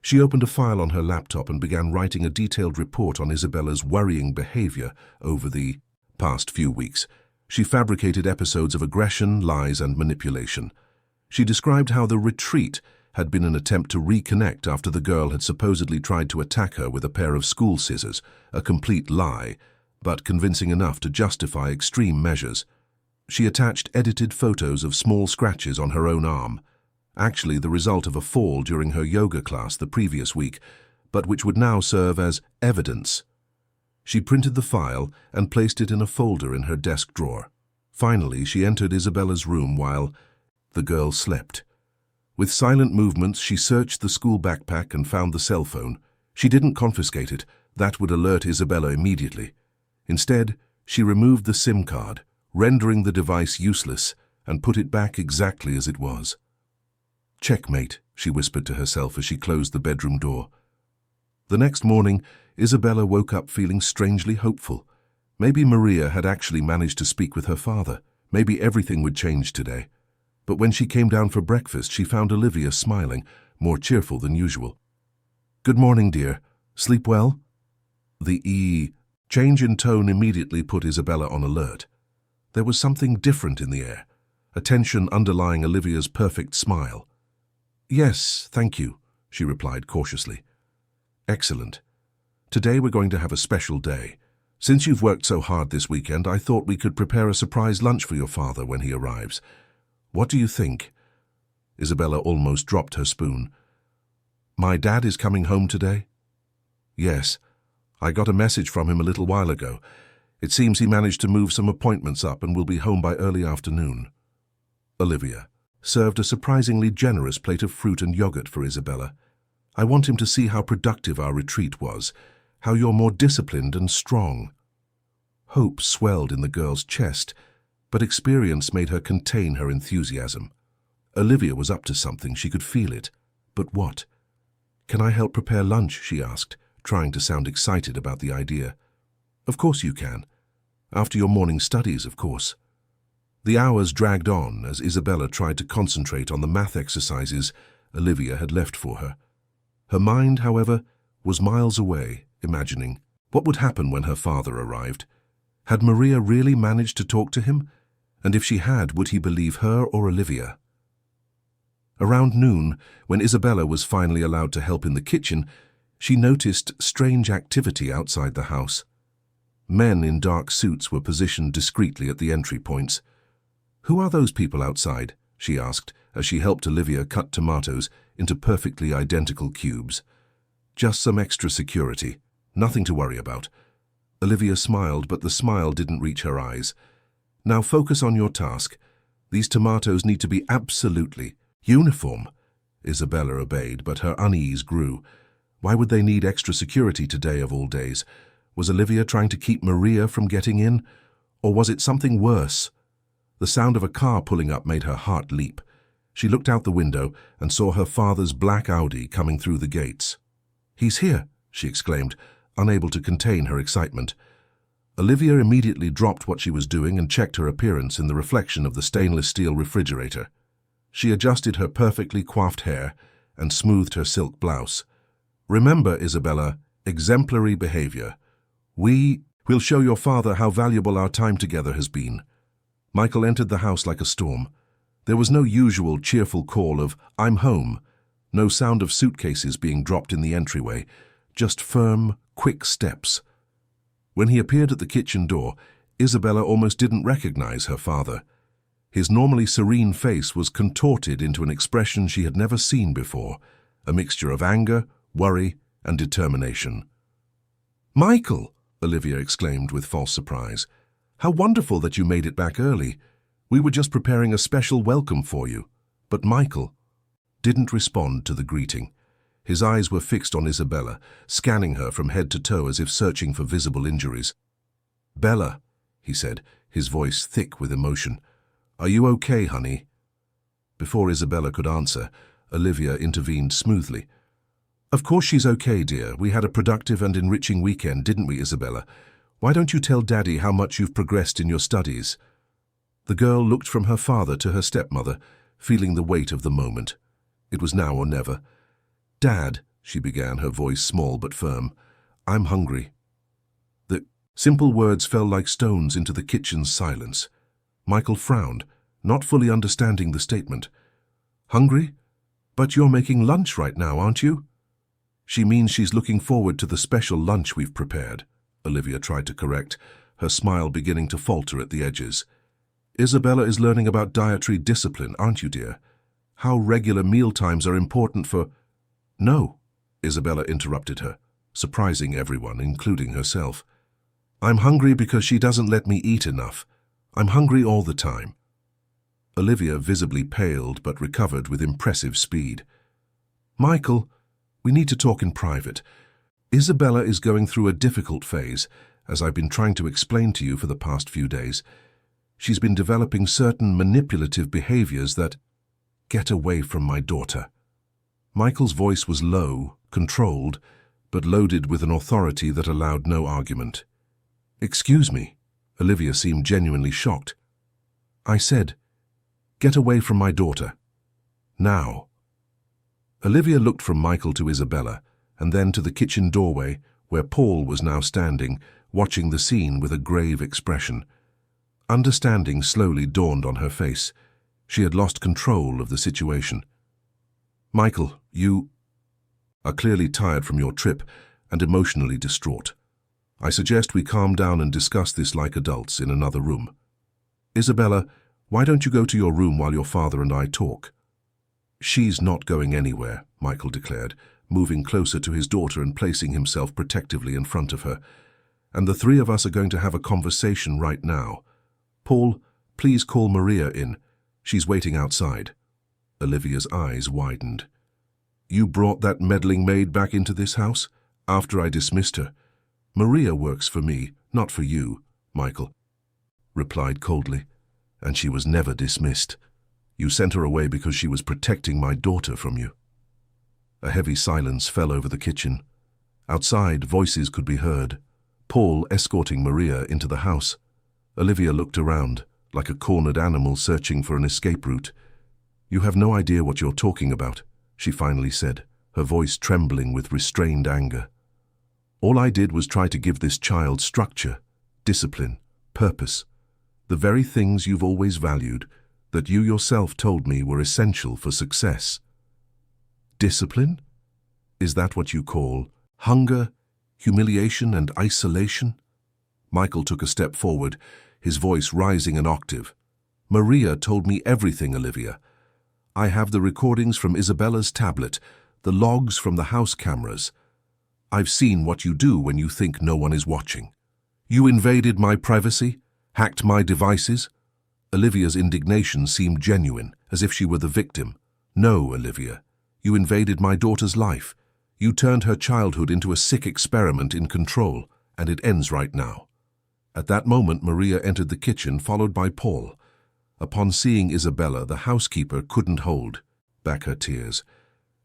She opened a file on her laptop and began writing a detailed report on Isabella's worrying behavior over the past few weeks. She fabricated episodes of aggression, lies, and manipulation. She described how the retreat had been an attempt to reconnect after the girl had supposedly tried to attack her with a pair of school scissors, a complete lie, but convincing enough to justify extreme measures. She attached edited photos of small scratches on her own arm, actually the result of a fall during her yoga class the previous week, but which would now serve as evidence. She printed the file and placed it in a folder in her desk drawer. Finally, she entered Isabella's room while the girl slept. With silent movements, she searched the school backpack and found the cell phone. She didn't confiscate it. That would alert Isabella immediately. Instead, she removed the SIM card, rendering the device useless, and put it back exactly as it was. "Checkmate," she whispered to herself as she closed the bedroom door. The next morning, Isabella woke up feeling strangely hopeful. Maybe Maria had actually managed to speak with her father. Maybe everything would change today. But when she came down for breakfast, she found Olivia smiling, more cheerful than usual. "Good morning, dear. Sleep well?" The change in tone immediately put Isabella on alert. There was something different in the air, a tension underlying Olivia's perfect smile. "Yes, thank you," she replied cautiously. "Excellent. Today we're going to have a special day. Since you've worked so hard this weekend, I thought we could prepare a surprise lunch for your father when he arrives. What do you think?" Isabella almost dropped her spoon. My dad is coming home today? Yes. I got a message from him a little while ago. It seems he managed to move some appointments up and will be home by early afternoon. Olivia served a surprisingly generous plate of fruit and yogurt for Isabella. I want him to see how productive our retreat was, how you're more disciplined and strong. Hope swelled in the girl's chest, but experience made her contain her enthusiasm. Olivia was up to something, she could feel it. But what? Can I help prepare lunch, she asked, trying to sound excited about the idea. Of course you can. After your morning studies, of course. The hours dragged on as Isabella tried to concentrate on the math exercises Olivia had left for her. Her mind, however, was miles away, imagining what would happen when her father arrived. Had Maria really managed to talk to him? And if she had, would he believe her or Olivia? Around noon, when Isabella was finally allowed to help in the kitchen, she noticed strange activity outside the house. Men in dark suits were positioned discreetly at the entry points. "Who are those people outside?" she asked as she helped Olivia cut tomatoes into perfectly identical cubes. "Just some extra security. Nothing to worry about." Olivia smiled, but the smile didn't reach her eyes. "Now focus on your task. These tomatoes need to be absolutely uniform." Isabella obeyed, but her unease grew. Why would they need extra security today of all days? Was Olivia trying to keep Maria from getting in? Or was it something worse? The sound of a car pulling up made her heart leap. She looked out the window and saw her father's black Audi coming through the gates. "He's here," she exclaimed, unable to contain her excitement. Olivia immediately dropped what she was doing and checked her appearance in the reflection of the stainless steel refrigerator. She adjusted her perfectly coiffed hair and smoothed her silk blouse. "Remember, Isabella, exemplary behavior. We'll show your father how valuable our time together has been." Michael entered the house like a storm. There was no usual cheerful call of, "I'm home," no sound of suitcases being dropped in the entryway, just firm, quick steps. When he appeared at the kitchen door, Isabella almost didn't recognize her father. His normally serene face was contorted into an expression she had never seen before, a mixture of anger, worry, and determination. "Michael!" Olivia exclaimed with false surprise. "How wonderful that you made it back early. We were just preparing a special welcome for you." But Michael didn't respond to the greeting. His eyes were fixed on Isabella, scanning her from head to toe as if searching for visible injuries. "Bella," he said, his voice thick with emotion. "Are you okay, honey?" Before Isabella could answer, Olivia intervened smoothly. "Of course she's okay, dear. We had a productive and enriching weekend, didn't we, Isabella? Why don't you tell Daddy how much you've progressed in your studies?" The girl looked from her father to her stepmother, feeling the weight of the moment. It was now or never. "Dad," she began, her voice small but firm, "I'm hungry." The simple words fell like stones into the kitchen's silence. Michael frowned, not fully understanding the statement. "Hungry? But you're making lunch right now, aren't you?" "She means she's looking forward to the special lunch we've prepared," Olivia tried to correct, her smile beginning to falter at the edges. "Isabella is learning about dietary discipline, aren't you, dear? How regular mealtimes are important for—" "No," Isabella interrupted her, surprising everyone, including herself. "I'm hungry because she doesn't let me eat enough. I'm hungry all the time." Olivia visibly paled but recovered with impressive speed. "Michael, we need to talk in private. Isabella is going through a difficult phase, as I've been trying to explain to you for the past few days. She's been developing certain manipulative behaviors that—" "Get away from my daughter." Michael's voice was low, controlled, but loaded with an authority that allowed no argument. "Excuse me." Olivia seemed genuinely shocked. "I said, get away from my daughter. Now." Olivia looked from Michael to Isabella, and then to the kitchen doorway, where Paul was now standing, watching the scene with a grave expression. Understanding slowly dawned on her face. She had lost control of the situation. "Michael, you are clearly tired from your trip and emotionally distraught. I suggest we calm down and discuss this like adults in another room. Isabella, why don't you go to your room while your father and I talk?" "She's not going anywhere," Michael declared, moving closer to his daughter and placing himself protectively in front of her. "And the three of us are going to have a conversation right now. Paul, please call Maria in. She's waiting outside." Olivia's eyes widened. "You brought that meddling maid back into this house? After I dismissed her?" "Maria works for me, not for you," Michael replied coldly. "And she was never dismissed. You sent her away because she was protecting my daughter from you." A heavy silence fell over the kitchen. Outside, voices could be heard. Paul escorting Maria into the house. Olivia looked around, like a cornered animal searching for an escape route. "You have no idea what you're talking about," she finally said, her voice trembling with restrained anger. "All I did was try to give this child structure, discipline, purpose, the very things you've always valued, that you yourself told me were essential for success." "Discipline? Is that what you call hunger, humiliation, and isolation?" Michael took a step forward, his voice rising an octave. "Maria told me everything, Olivia. I have the recordings from Isabella's tablet, the logs from the house cameras. I've seen what you do when you think no one is watching. You invaded my privacy, hacked my devices." Olivia's indignation seemed genuine, as if she were the victim. "No, Olivia. You invaded my daughter's life. You turned her childhood into a sick experiment in control, and it ends right now." At that moment, Maria entered the kitchen, followed by Paul. Upon seeing Isabella, the housekeeper couldn't hold back her tears.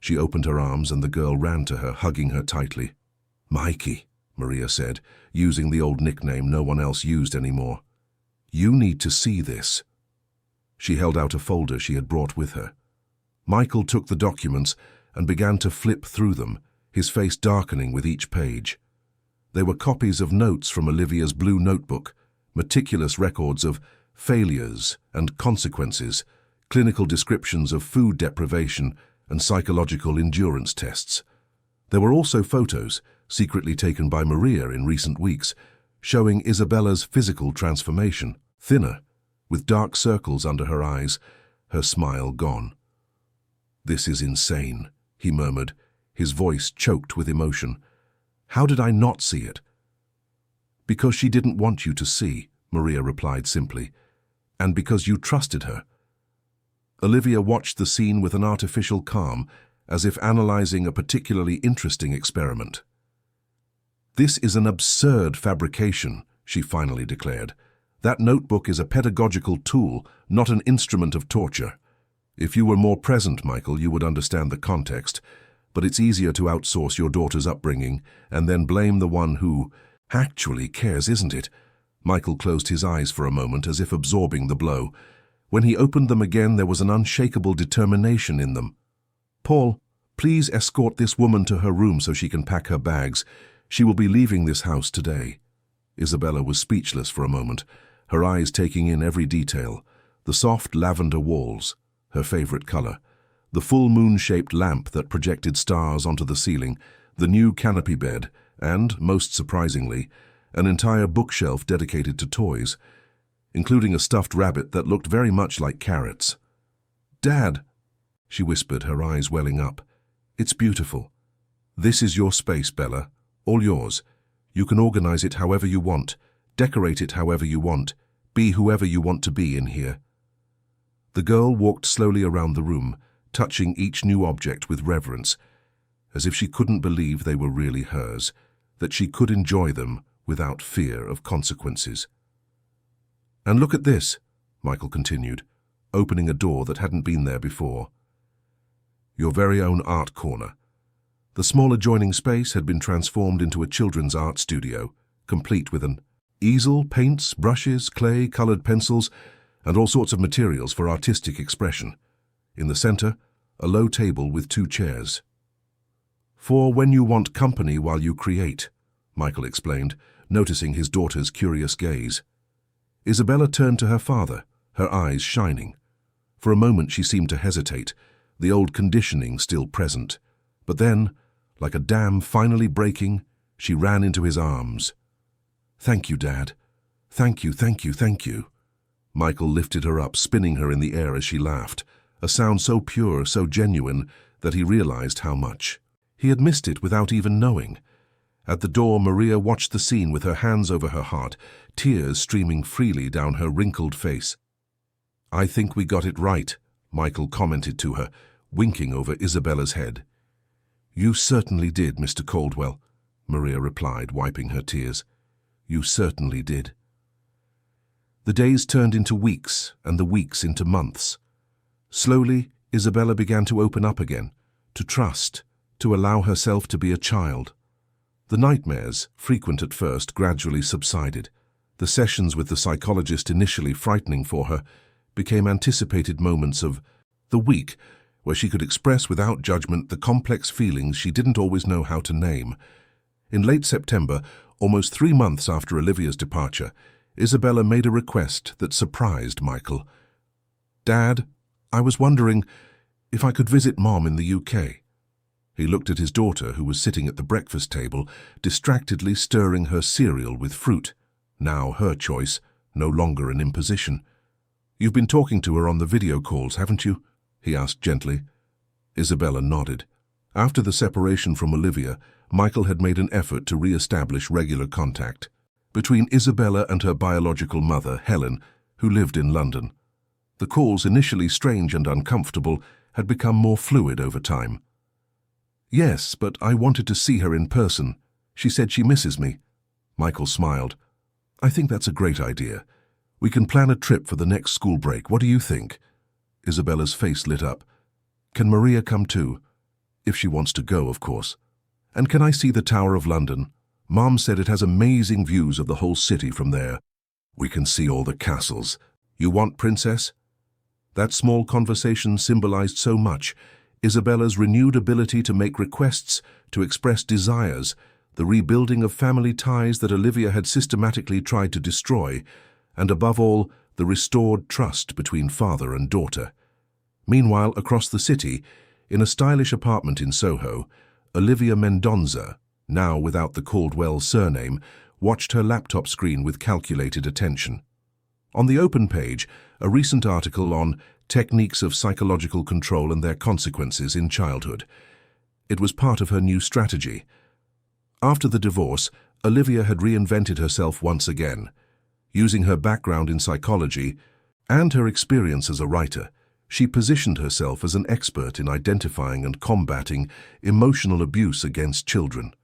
She opened her arms and the girl ran to her, hugging her tightly. "Mikey," Maria said, using the old nickname no one else used anymore. "You need to see this." She held out a folder she had brought with her. Michael took the documents and began to flip through them, his face darkening with each page. They were copies of notes from Olivia's blue notebook, meticulous records of failures and consequences, clinical descriptions of food deprivation, and psychological endurance tests. There were also photos, secretly taken by Maria in recent weeks, showing Isabella's physical transformation, thinner, with dark circles under her eyes, her smile gone. "This is insane," he murmured, his voice choked with emotion. "How did I not see it?" "Because she didn't want you to see," Maria replied simply, "and because you trusted her." Olivia watched the scene with an artificial calm, as if analyzing a particularly interesting experiment. "This is an absurd fabrication," she finally declared. "That notebook is a pedagogical tool, not an instrument of torture. If you were more present, Michael, you would understand the context, but it's easier to outsource your daughter's upbringing and then blame the one who actually cares, isn't it?" Michael closed his eyes for a moment, as if absorbing the blow. When he opened them again, there was an unshakable determination in them. "Paul, please escort this woman to her room so she can pack her bags. She will be leaving this house today." Isabella was speechless for a moment, her eyes taking in every detail: the soft lavender walls, her favorite color, the full moon-shaped lamp that projected stars onto the ceiling, the new canopy bed, and, most surprisingly, an entire bookshelf dedicated to toys, including a stuffed rabbit that looked very much like carrots. "Dad," she whispered, her eyes welling up, "it's beautiful. This is your space, Bella, all yours. You can organize it however you want, decorate it however you want, be whoever you want to be in here." The girl walked slowly around the room, touching each new object with reverence, as if she couldn't believe they were really hers, that she could enjoy them without fear of consequences. "And look at this," Michael continued, opening a door that hadn't been there before. "Your very own art corner." The small adjoining space had been transformed into a children's art studio, complete with an easel, paints, brushes, clay, colored pencils, and all sorts of materials for artistic expression. In the center, a low table with 2 chairs. "For when you want company while you create," Michael explained, noticing his daughter's curious gaze. Isabella turned to her father, her eyes shining. For a moment she seemed to hesitate, the old conditioning still present. But then, like a dam finally breaking, she ran into his arms. "Thank you, Dad. Thank you, thank you, thank you." Michael lifted her up, spinning her in the air as she laughed, a sound so pure, so genuine, that he realized how much. He had missed it without even knowing. At the door, Maria watched the scene with her hands over her heart, tears streaming freely down her wrinkled face. "I think we got it right," Michael commented to her, winking over Isabella's head. "You certainly did, Mr. Caldwell," Maria replied, wiping her tears. "You certainly did." The days turned into weeks, and the weeks into months. Slowly, Isabella began to open up again, to trust, to allow herself to be a child. The nightmares, frequent at first, gradually subsided. The sessions with the psychologist, initially frightening for her, became anticipated moments of the week where she could express without judgment the complex feelings she didn't always know how to name. In late September, almost 3 months after Olivia's departure, Isabella made a request that surprised Michael. "Dad, I was wondering if I could visit Mom in the UK. He looked at his daughter, who was sitting at the breakfast table, distractedly stirring her cereal with fruit. Now her choice, no longer an imposition. "You've been talking to her on the video calls, haven't you?" he asked gently. Isabella nodded. After the separation from Olivia, Michael had made an effort to re-establish regular contact between Isabella and her biological mother, Helen, who lived in London. The calls, initially strange and uncomfortable, had become more fluid over time. "Yes, but I wanted to see her in person. She said she misses me." Michael smiled. "I think that's a great idea. We can plan a trip for the next school break. What do you think?" Isabella's face lit up. "Can Maria come too? If she wants to go, of course. And can I see the Tower of London? Mom said it has amazing views of the whole city from there. We can see all the castles. You want, Princess?" That small conversation symbolized so much. Isabella's renewed ability to make requests, to express desires, the rebuilding of family ties that Olivia had systematically tried to destroy, and above all, the restored trust between father and daughter. Meanwhile, across the city, in a stylish apartment in Soho, Olivia Mendonza, now without the Caldwell surname, watched her laptop screen with calculated attention. On the open page, a recent article on techniques of psychological control and their consequences in childhood. It was part of her new strategy. After the divorce, Olivia had reinvented herself once again. Using her background in psychology and her experience as a writer, she positioned herself as an expert in identifying and combating emotional abuse against children.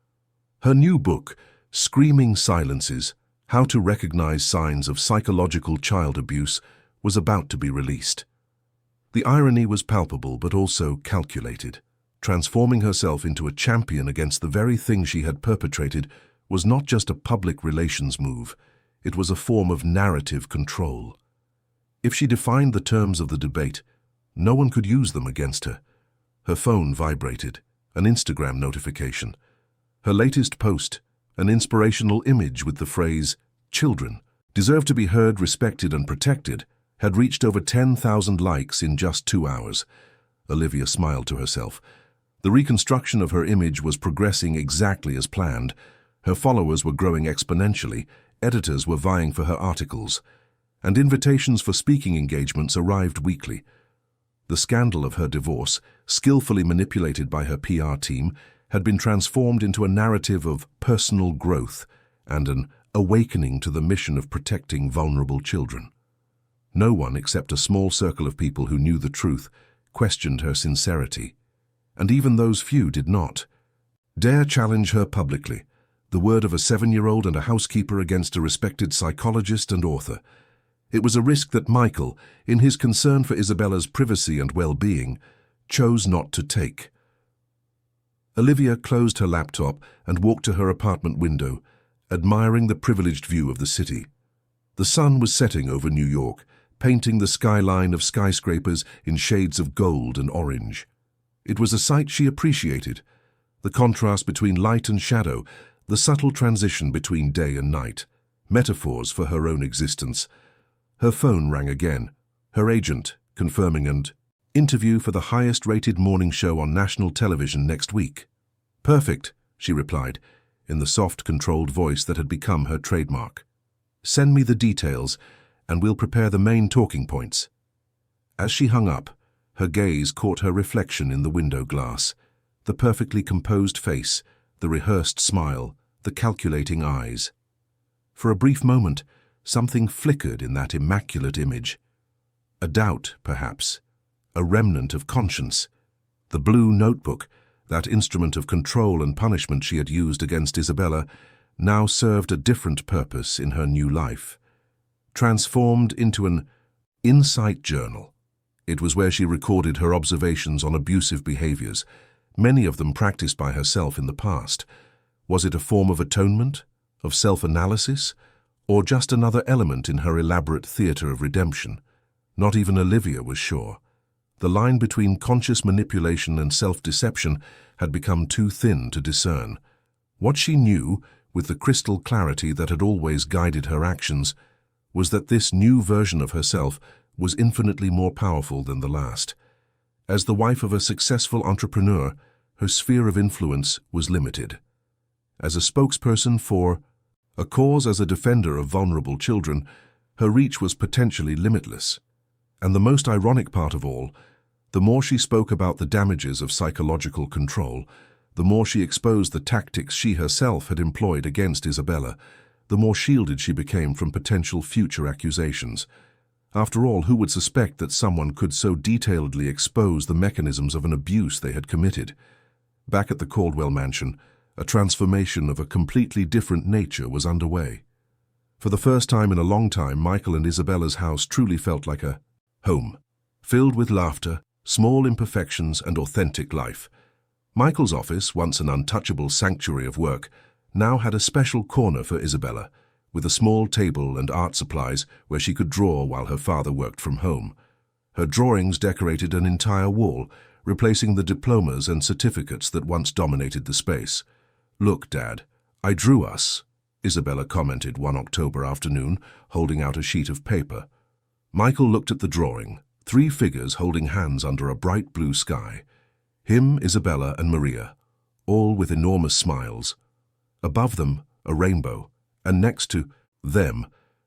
Her new book, Screaming Silences: How to Recognize Signs of Psychological Child Abuse, was about to be released. The irony was palpable but also calculated. Transforming herself into a champion against the very thing she had perpetrated was not just a public relations move, it was a form of narrative control. If she defined the terms of the debate, no one could use them against her. Her phone vibrated, an Instagram notification. Her latest post, an inspirational image with the phrase, "Children deserve to be heard, respected and protected," had reached over 10,000 likes in just 2 hours. Olivia smiled to herself. The reconstruction of her image was progressing exactly as planned. Her followers were growing exponentially, editors were vying for her articles, and invitations for speaking engagements arrived weekly. The scandal of her divorce, skillfully manipulated by her PR team, had been transformed into a narrative of personal growth and an awakening to the mission of protecting vulnerable children. No one, except a small circle of people who knew the truth, questioned her sincerity. And even those few did not dare challenge her publicly. The word of a 7-year-old and a housekeeper against a respected psychologist and author. It was a risk that Michael, in his concern for Isabella's privacy and well-being, chose not to take. Olivia closed her laptop and walked to her apartment window, admiring the privileged view of the city. The sun was setting over New York, painting the skyline of skyscrapers in shades of gold and orange. It was a sight she appreciated, the contrast between light and shadow, the subtle transition between day and night, metaphors for her own existence. Her phone rang again, her agent confirming an interview for the highest-rated morning show on national television next week. "Perfect," she replied, in the soft, controlled voice that had become her trademark. "Send me the details, and we'll prepare the main talking points." As she hung up, her gaze caught her reflection in the window glass. The perfectly composed face, the rehearsed smile, the calculating eyes. For a brief moment, something flickered in that immaculate image. A doubt, perhaps, a remnant of conscience. The blue notebook, that instrument of control and punishment she had used against Isabella, now served a different purpose in her new life. Transformed into an insight journal. It was where she recorded her observations on abusive behaviors, many of them practiced by herself in the past. Was it a form of atonement, of self-analysis, or just another element in her elaborate theater of redemption? Not even Olivia was sure. The line between conscious manipulation and self-deception had become too thin to discern. What she knew, with the crystal clarity that had always guided her actions, was that this new version of herself was infinitely more powerful than the last. As the wife of a successful entrepreneur, her sphere of influence was limited. As a spokesperson for a cause, as a defender of vulnerable children, her reach was potentially limitless. And the most ironic part of all, the more she spoke about the damages of psychological control, the more she exposed the tactics she herself had employed against Isabella, the more shielded she became from potential future accusations. After all, who would suspect that someone could so detailedly expose the mechanisms of an abuse they had committed? Back at the Caldwell mansion, a transformation of a completely different nature was underway. For the first time in a long time, Michael and Isabella's house truly felt like a home, filled with laughter, small imperfections, and authentic life. Michael's office, once an untouchable sanctuary of work, now had a special corner for Isabella, with a small table and art supplies where she could draw while her father worked from home. Her drawings decorated an entire wall, replacing the diplomas and certificates that once dominated the space. "Look, Dad, I drew us," Isabella commented one October afternoon, holding out a sheet of paper. Michael looked at the drawing, 3 figures holding hands under a bright blue sky. Him, Isabella, and Maria, all with enormous smiles. Above them, a rainbow, and next to them,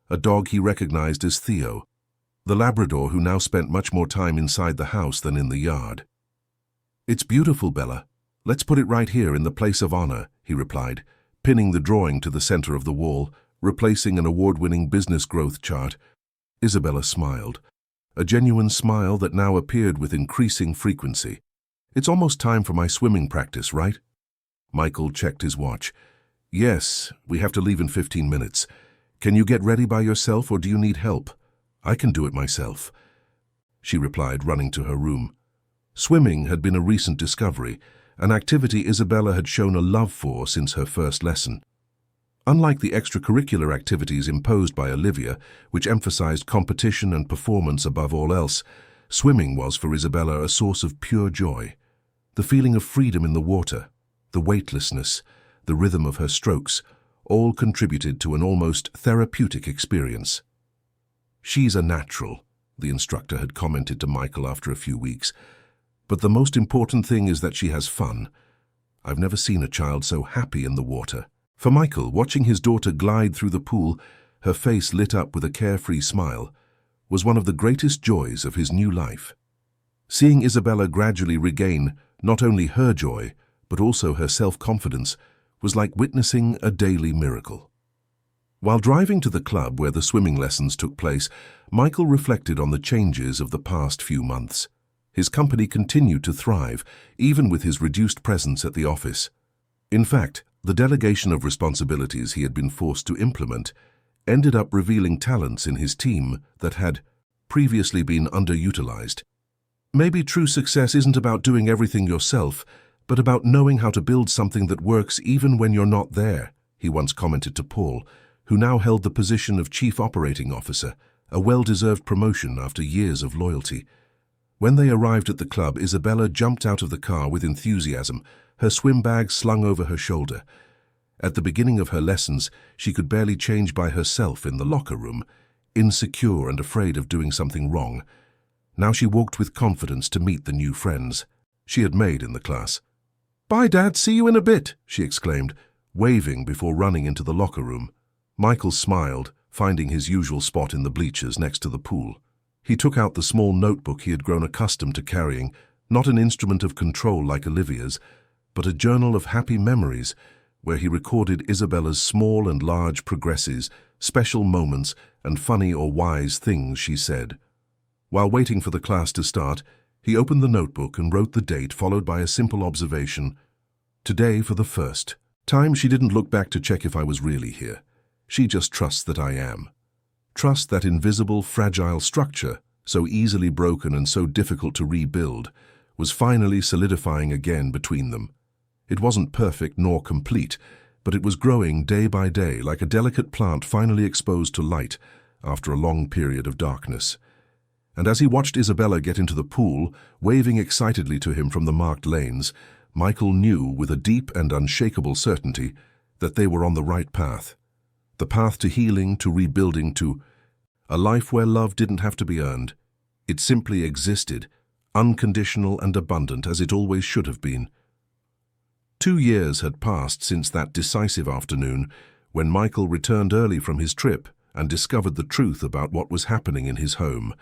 a dog he recognized as Theo, the Labrador who now spent much more time inside the house than in the yard. "It's beautiful, Bella. Let's put it right here in the place of honor," he replied, pinning the drawing to the center of the wall, replacing an award-winning business growth chart. Isabella smiled, a genuine smile that now appeared with increasing frequency. "It's almost time for my swimming practice, right?" Michael checked his watch. "Yes, we have to leave in 15 minutes. Can you get ready by yourself, or do you need help?" "I can do it myself," she replied, running to her room. Swimming had been a recent discovery, an activity Isabella had shown a love for since her first lesson. Unlike the extracurricular activities imposed by Olivia, which emphasized competition and performance above all else, swimming was for Isabella a source of pure joy. The feeling of freedom in the water, the weightlessness, the rhythm of her strokes, all contributed to an almost therapeutic experience. "She's a natural," the instructor had commented to Michael after a few weeks. "But the most important thing is that she has fun. I've never seen a child so happy in the water." For Michael, watching his daughter glide through the pool, her face lit up with a carefree smile, was one of the greatest joys of his new life. Seeing Isabella gradually regain not only her joy, but also her self-confidence, was like witnessing a daily miracle. While driving to the club where the swimming lessons took place, Michael reflected on the changes of the past few months. His company continued to thrive, even with his reduced presence at the office. In fact, the delegation of responsibilities he had been forced to implement ended up revealing talents in his team that had previously been underutilized. "Maybe true success isn't about doing everything yourself, but about knowing how to build something that works even when you're not there," he once commented to Paul, who now held the position of Chief Operating Officer, a well-deserved promotion after years of loyalty. When they arrived at the club, Isabella jumped out of the car with enthusiasm, her swim bag slung over her shoulder. At the beginning of her lessons, she could barely change by herself in the locker room, insecure and afraid of doing something wrong. Now she walked with confidence to meet the new friends she had made in the class. "Bye, Dad, see you in a bit," she exclaimed, waving before running into the locker room. Michael smiled, finding his usual spot in the bleachers next to the pool. He took out the small notebook he had grown accustomed to carrying, not an instrument of control like Olivia's, but a journal of happy memories where he recorded Isabella's small and large progresses, special moments, and funny or wise things she said. While waiting for the class to start, he opened the notebook and wrote the date, followed by a simple observation. Today for the first time. She didn't look back to check if I was really here. She just trusts that I am. Trust that invisible, fragile structure, so easily broken and so difficult to rebuild, was finally solidifying again between them. It wasn't perfect nor complete, but it was growing day by day like a delicate plant finally exposed to light after a long period of darkness. And as he watched Isabella get into the pool, waving excitedly to him from the marked lanes, Michael knew with a deep and unshakable certainty that they were on the right path. The path to healing, to rebuilding, to a life where love didn't have to be earned. It simply existed, unconditional and abundant as it always should have been. 2 years had passed since that decisive afternoon when Michael returned early from his trip and discovered the truth about what was happening in his home.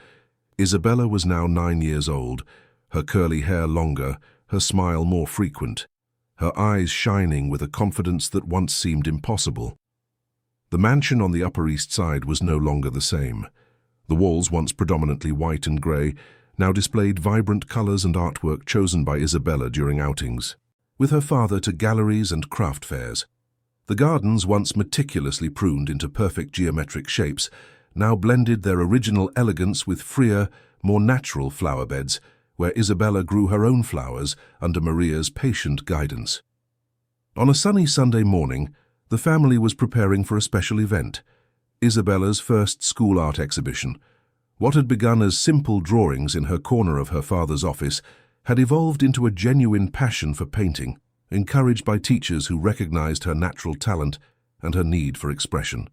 Isabella was now 9 years old, her curly hair longer, her smile more frequent, her eyes shining with a confidence that once seemed impossible. The mansion on the Upper East Side was no longer the same. The walls, once predominantly white and grey, now displayed vibrant colours and artwork chosen by Isabella during outings, with her father to galleries and craft fairs. The gardens, once meticulously pruned into perfect geometric shapes, now blended their original elegance with freer, more natural flower beds, where Isabella grew her own flowers under Maria's patient guidance. On a sunny Sunday morning, the family was preparing for a special event, Isabella's first school art exhibition. What had begun as simple drawings in her corner of her father's office had evolved into a genuine passion for painting, encouraged by teachers who recognized her natural talent and her need for expression.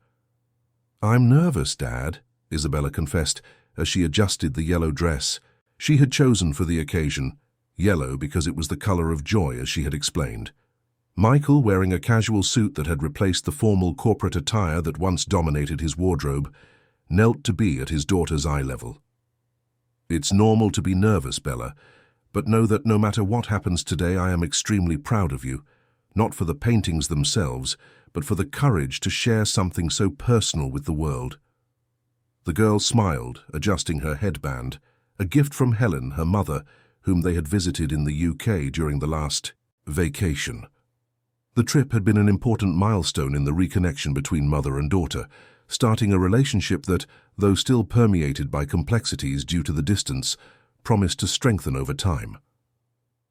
"I'm nervous, Dad," Isabella confessed as she adjusted the yellow dress she had chosen for the occasion, yellow because it was the color of joy, as she had explained. Michael, wearing a casual suit that had replaced the formal corporate attire that once dominated his wardrobe, knelt to be at his daughter's eye level. "It's normal to be nervous, Bella, but know that no matter what happens today, I am extremely proud of you, not for the paintings themselves, but for the courage to share something so personal with the world." The girl smiled, adjusting her headband, a gift from Helen, her mother, whom they had visited in the UK during the last vacation. The trip had been an important milestone in the reconnection between mother and daughter, starting a relationship that, though still permeated by complexities due to the distance, promised to strengthen over time.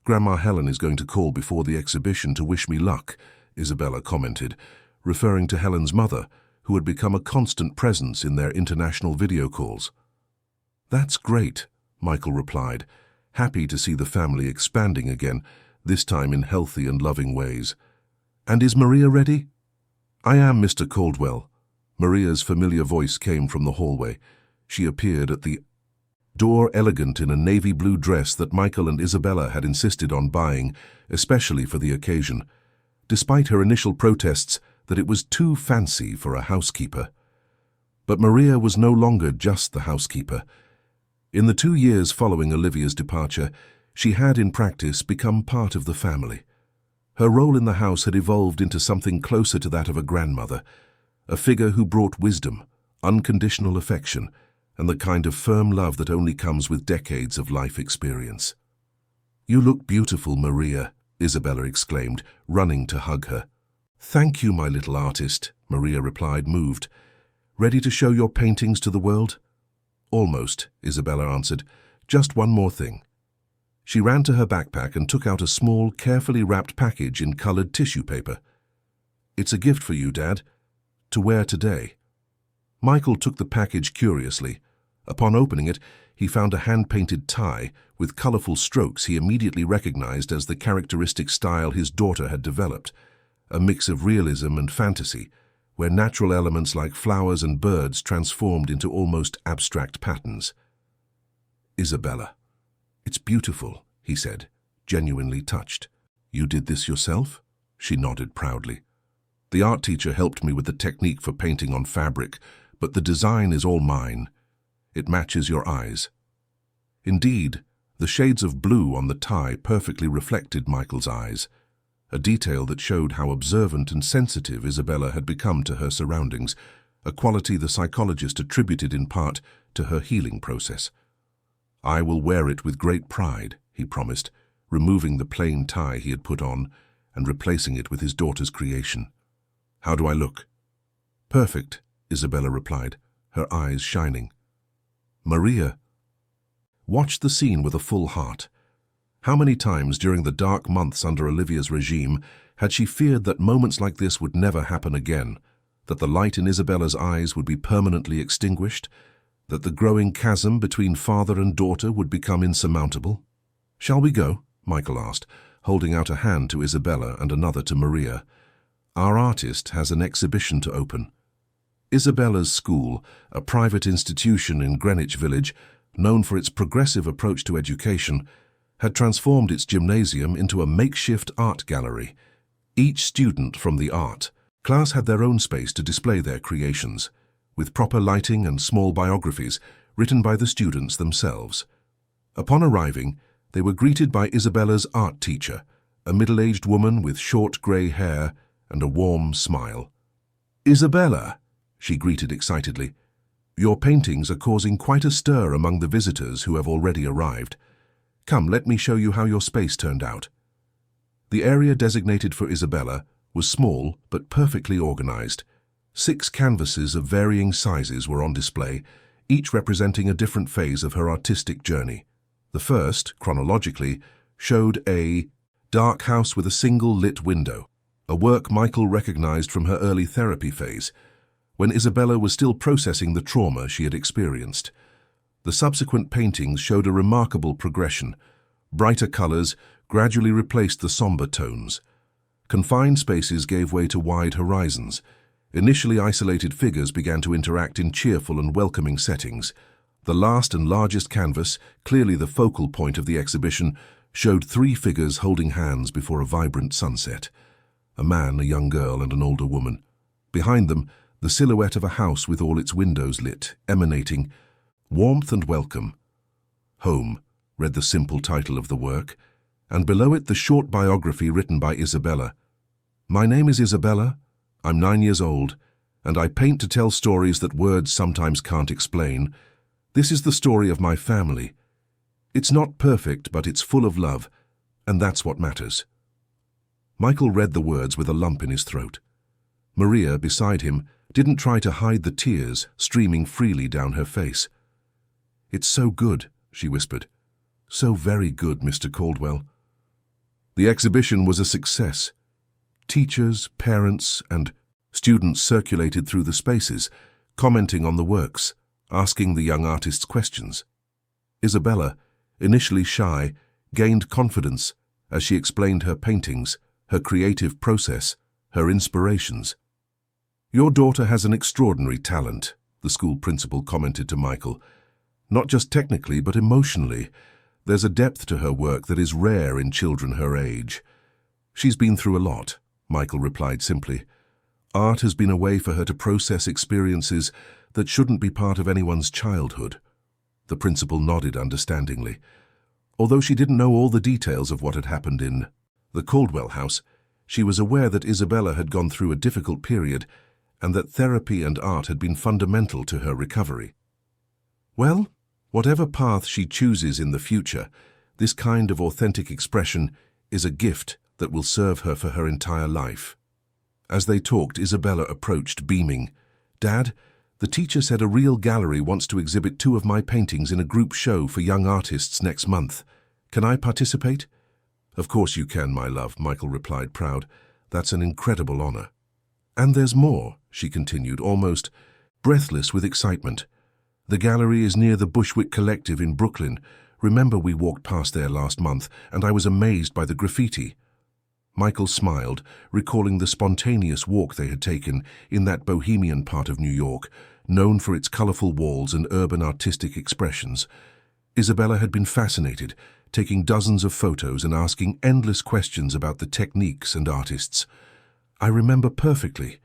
"Grandma Helen is going to call before the exhibition to wish me luck," Isabella commented, referring to Helen's mother, who had become a constant presence in their international video calls. "That's great," Michael replied, happy to see the family expanding again, this time in healthy and loving ways. "And is Maria ready?" "I am, Mr. Caldwell." Maria's familiar voice came from the hallway. She appeared at the door, elegant in a navy blue dress that Michael and Isabella had insisted on buying, especially for the occasion, despite her initial protests that it was too fancy for a housekeeper. But Maria was no longer just the housekeeper. In the 2 years following Olivia's departure, she had in practice become part of the family. Her role in the house had evolved into something closer to that of a grandmother, a figure who brought wisdom, unconditional affection, and the kind of firm love that only comes with decades of life experience. "You look beautiful, Maria," Isabella exclaimed, running to hug her. "Thank you, my little artist," Maria replied, moved. "Ready to show your paintings to the world?" "Almost," Isabella answered. "Just one more thing." She ran to her backpack and took out a small, carefully wrapped package in colored tissue paper. "It's a gift for you, Dad, to wear today." Michael took the package curiously. Upon opening it, he found a hand-painted tie with colorful strokes he immediately recognized as the characteristic style his daughter had developed, a mix of realism and fantasy, where natural elements like flowers and birds transformed into almost abstract patterns. "Isabella, it's beautiful," he said, genuinely touched. "You did this yourself?" She nodded proudly. "The art teacher helped me with the technique for painting on fabric, but the design is all mine. It matches your eyes." Indeed, the shades of blue on the tie perfectly reflected Michael's eyes. a detail that showed how observant and sensitive Isabella had become to her surroundings, a quality the psychologist attributed in part to her healing process. "I will wear it with great pride," he promised, removing the plain tie he had put on and replacing it with his daughter's creation. "How do I look?" "Perfect," Isabella replied, her eyes shining. Maria watched the scene with a full heart. How many times during the dark months under Olivia's regime had she feared that moments like this would never happen again, that the light in Isabella's eyes would be permanently extinguished, that the growing chasm between father and daughter would become insurmountable? "Shall we go?" Michael asked, holding out a hand to Isabella and another to Maria. "Our artist has an exhibition to open." Isabella's school, a private institution in Greenwich Village, known for its progressive approach to education, had transformed its gymnasium into a makeshift art gallery. Each student from the art class had their own space to display their creations, with proper lighting and small biographies written by the students themselves. Upon arriving, they were greeted by Isabella's art teacher, a middle-aged woman with short grey hair and a warm smile. "Isabella," she greeted excitedly, "your paintings are causing quite a stir among the visitors who have already arrived. Come, let me show you how your space turned out." The area designated for Isabella was small but perfectly organized. 6 canvases of varying sizes were on display, each representing a different phase of her artistic journey. The first, chronologically, showed a dark house with a single lit window, a work Michael recognized from her early therapy phase, when Isabella was still processing the trauma she had experienced. The subsequent paintings showed a remarkable progression. Brighter colors gradually replaced the somber tones. Confined spaces gave way to wide horizons. Initially isolated figures began to interact in cheerful and welcoming settings. The last and largest canvas, clearly the focal point of the exhibition, showed 3 figures holding hands before a vibrant sunset. A man, a young girl, and an older woman. Behind them, the silhouette of a house with all its windows lit, emanating warmth and welcome. "Home," read the simple title of the work, and below it the short biography written by Isabella. "My name is Isabella, I'm 9 years old, and I paint to tell stories that words sometimes can't explain. This is the story of my family. It's not perfect, but it's full of love, and that's what matters." Michael read the words with a lump in his throat. Maria, beside him, didn't try to hide the tears streaming freely down her face. "It's so good," she whispered. "So very good, Mr. Caldwell." The exhibition was a success. Teachers, parents, and students circulated through the spaces, commenting on the works, asking the young artists questions. Isabella, initially shy, gained confidence as she explained her paintings, her creative process, her inspirations. "Your daughter has an extraordinary talent," the school principal commented to Michael. "Not just technically, but emotionally. There's a depth to her work that is rare in children her age." "She's been through a lot," Michael replied simply. "Art has been a way for her to process experiences that shouldn't be part of anyone's childhood." The principal nodded understandingly. Although she didn't know all the details of what had happened in the Caldwell house, she was aware that Isabella had gone through a difficult period and that therapy and art had been fundamental to her recovery. "Well, whatever path she chooses in the future, this kind of authentic expression is a gift that will serve her for her entire life." As they talked, Isabella approached, beaming. "Dad, the teacher said a real gallery wants to exhibit 2 of my paintings in a group show for young artists next month. Can I participate?" "Of course you can, my love," Michael replied, proud. "That's an incredible honor." "And there's more," she continued, almost breathless with excitement. "The gallery is near the Bushwick Collective in Brooklyn. Remember we walked past there last month, and I was amazed by the graffiti." Michael smiled, recalling the spontaneous walk they had taken in that bohemian part of New York, known for its colorful walls and urban artistic expressions. Isabella had been fascinated, taking dozens of photos and asking endless questions about the techniques and artists. "I remember perfectly.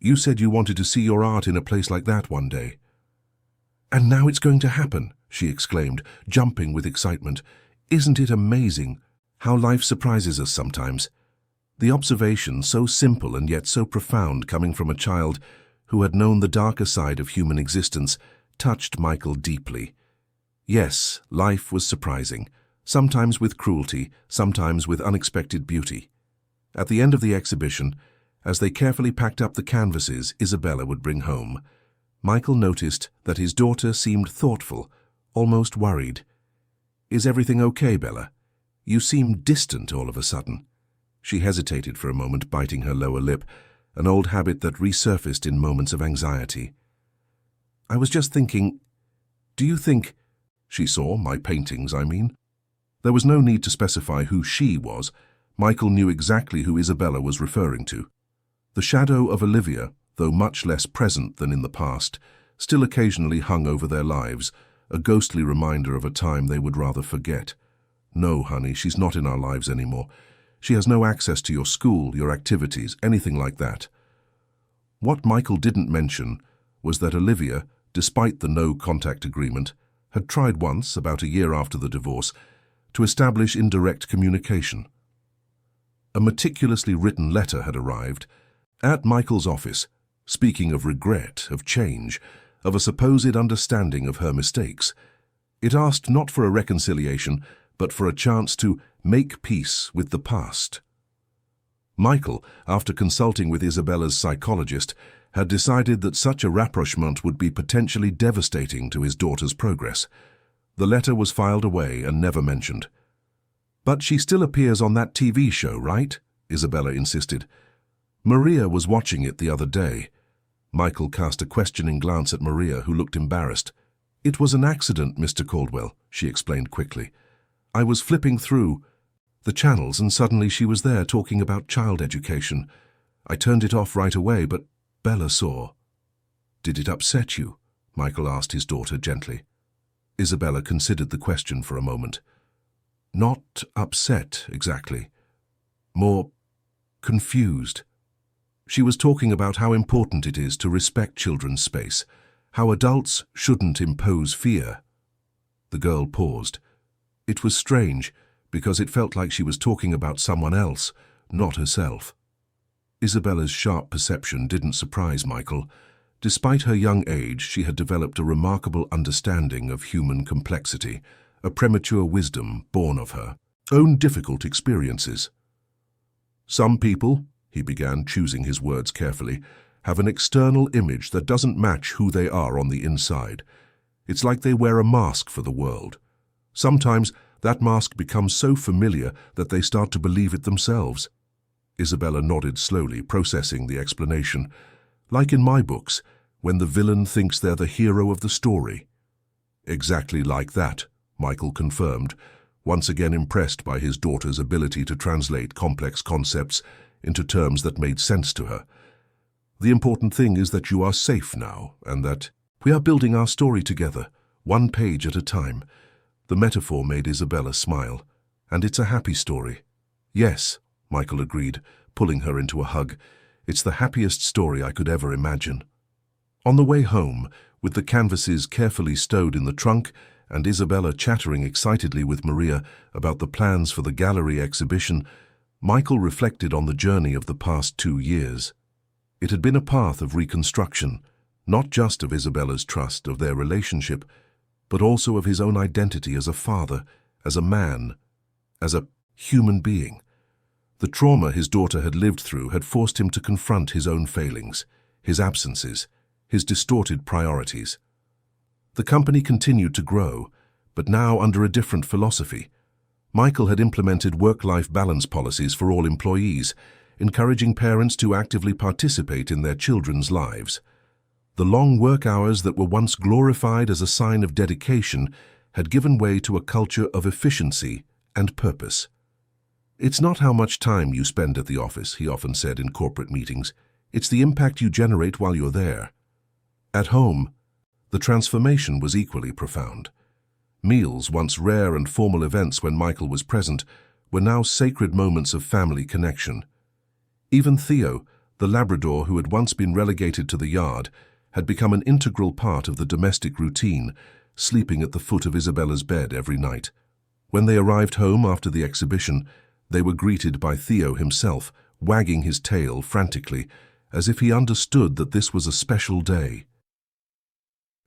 You said you wanted to see your art in a place like that one day." "And now it's going to happen," she exclaimed, jumping with excitement. "Isn't it amazing how life surprises us sometimes? The observation, so simple and yet so profound coming from a child who had known the darker side of human existence, touched Michael deeply. Yes, life was surprising, sometimes with cruelty, sometimes with unexpected beauty. At the end of the exhibition, as they carefully packed up the canvases Isabella would bring home, Michael noticed that his daughter seemed thoughtful, almost worried. "Is everything okay, Bella? You seem distant all of a sudden." She hesitated for a moment, biting her lower lip, an old habit that resurfaced in moments of anxiety. "I was just thinking, do you think—" She saw my paintings, I mean. There was no need to specify who she was. Michael knew exactly who Isabella was referring to. The shadow of Olivia, though much less present than in the past, still occasionally hung over their lives, a ghostly reminder of a time they would rather forget. "No, honey, she's not in our lives anymore. She has no access to your school, your activities, anything like that." What Michael didn't mention was that Olivia, despite the no-contact agreement, had tried once, about a year after the divorce, to establish indirect communication. A meticulously written letter had arrived at Michael's office, speaking of regret, of change, of a supposed understanding of her mistakes. It asked not for a reconciliation, but for a chance to make peace with the past. Michael, after consulting with Isabella's psychologist, had decided that such a rapprochement would be potentially devastating to his daughter's progress. The letter was filed away and never mentioned. "But she still appears on that TV show, right?" Isabella insisted. "Maria was watching it the other day." Michael cast a questioning glance at Maria, who looked embarrassed. "It was an accident, Mr. Caldwell," she explained quickly. "I was flipping through the channels and suddenly she was there talking about child education. I turned it off right away, but Bella saw." "Did it upset you?" Michael asked his daughter gently. Isabella considered the question for a moment. "Not upset, exactly. More confused. She was talking about how important it is to respect children's space, how adults shouldn't impose fear." The girl paused. It was strange, because it felt like she was talking about someone else, not herself. Isabella's sharp perception didn't surprise Michael. Despite her young age, she had developed a remarkable understanding of human complexity, a premature wisdom born of her own difficult experiences. "Some people," he began, choosing his words carefully, "have an external image that doesn't match who they are on the inside. It's like they wear a mask for the world. Sometimes that mask becomes so familiar that they start to believe it themselves." Isabella nodded slowly, processing the explanation. "Like in my books, when the villain thinks they're the hero of the story." "Exactly like that," Michael confirmed, once again impressed by his daughter's ability to translate complex concepts into terms that made sense to her. "The important thing is that you are safe now, and that we are building our story together, one page at a time." The metaphor made Isabella smile. "And it's a happy story." "Yes," Michael agreed, pulling her into a hug. "It's the happiest story I could ever imagine." On the way home, with the canvases carefully stowed in the trunk and Isabella chattering excitedly with Maria about the plans for the gallery exhibition, Michael reflected on the journey of the past 2 years. It had been a path of reconstruction, not just of Isabella's trust, of their relationship, but also of his own identity as a father, as a man, as a human being. The trauma his daughter had lived through had forced him to confront his own failings, his absences, his distorted priorities. The company continued to grow, but now under a different philosophy. Michael had implemented work-life balance policies for all employees, encouraging parents to actively participate in their children's lives. The long work hours that were once glorified as a sign of dedication had given way to a culture of efficiency and purpose. "It's not how much time you spend at the office," he often said in corporate meetings. "It's the impact you generate while you're there." At home, the transformation was equally profound. Meals, once rare and formal events when Michael was present, were now sacred moments of family connection. Even Theo, the Labrador who had once been relegated to the yard, had become an integral part of the domestic routine, sleeping at the foot of Isabella's bed every night. When they arrived home after the exhibition, they were greeted by Theo himself, wagging his tail frantically, as if he understood that this was a special day.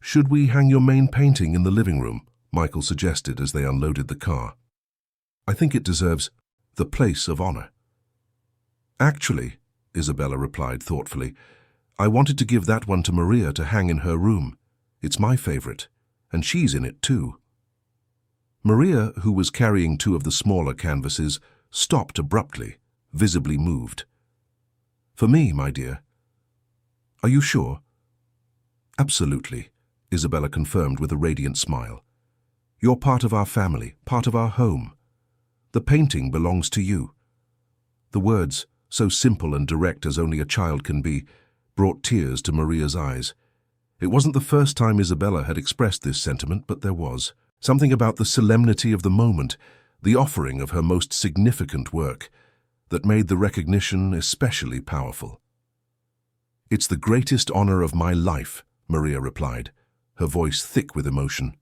"Should we hang your main painting in the living room?" Michael suggested as they unloaded the car. "I think it deserves the place of honor." "Actually," Isabella replied thoughtfully, "I wanted to give that one to Maria to hang in her room. It's my favorite, and she's in it too." Maria, who was carrying two of the smaller canvases, stopped abruptly, visibly moved. "For me, my dear." "Are you sure?" "Absolutely," Isabella confirmed with a radiant smile. "You're part of our family, part of our home. The painting belongs to you." The words, so simple and direct as only a child can be, brought tears to Maria's eyes. It wasn't the first time Isabella had expressed this sentiment, but there was something about the solemnity of the moment, the offering of her most significant work, that made the recognition especially powerful. "It's the greatest honor of my life," Maria replied, her voice thick with emotion.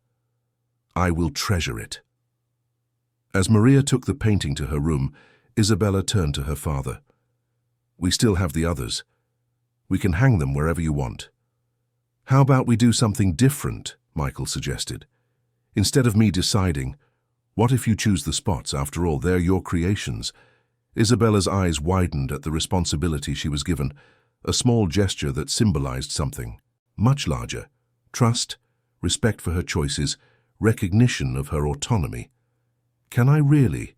"I will treasure it." As Maria took the painting to her room, Isabella turned to her father. "We still have the others. We can hang them wherever you want." "How about we do something different?" Michael suggested. "Instead of me deciding, what if you choose the spots? After all, they're your creations." Isabella's eyes widened at the responsibility she was given, a small gesture that symbolized something much larger: trust, respect for her choices, recognition of her autonomy. "Can I really?"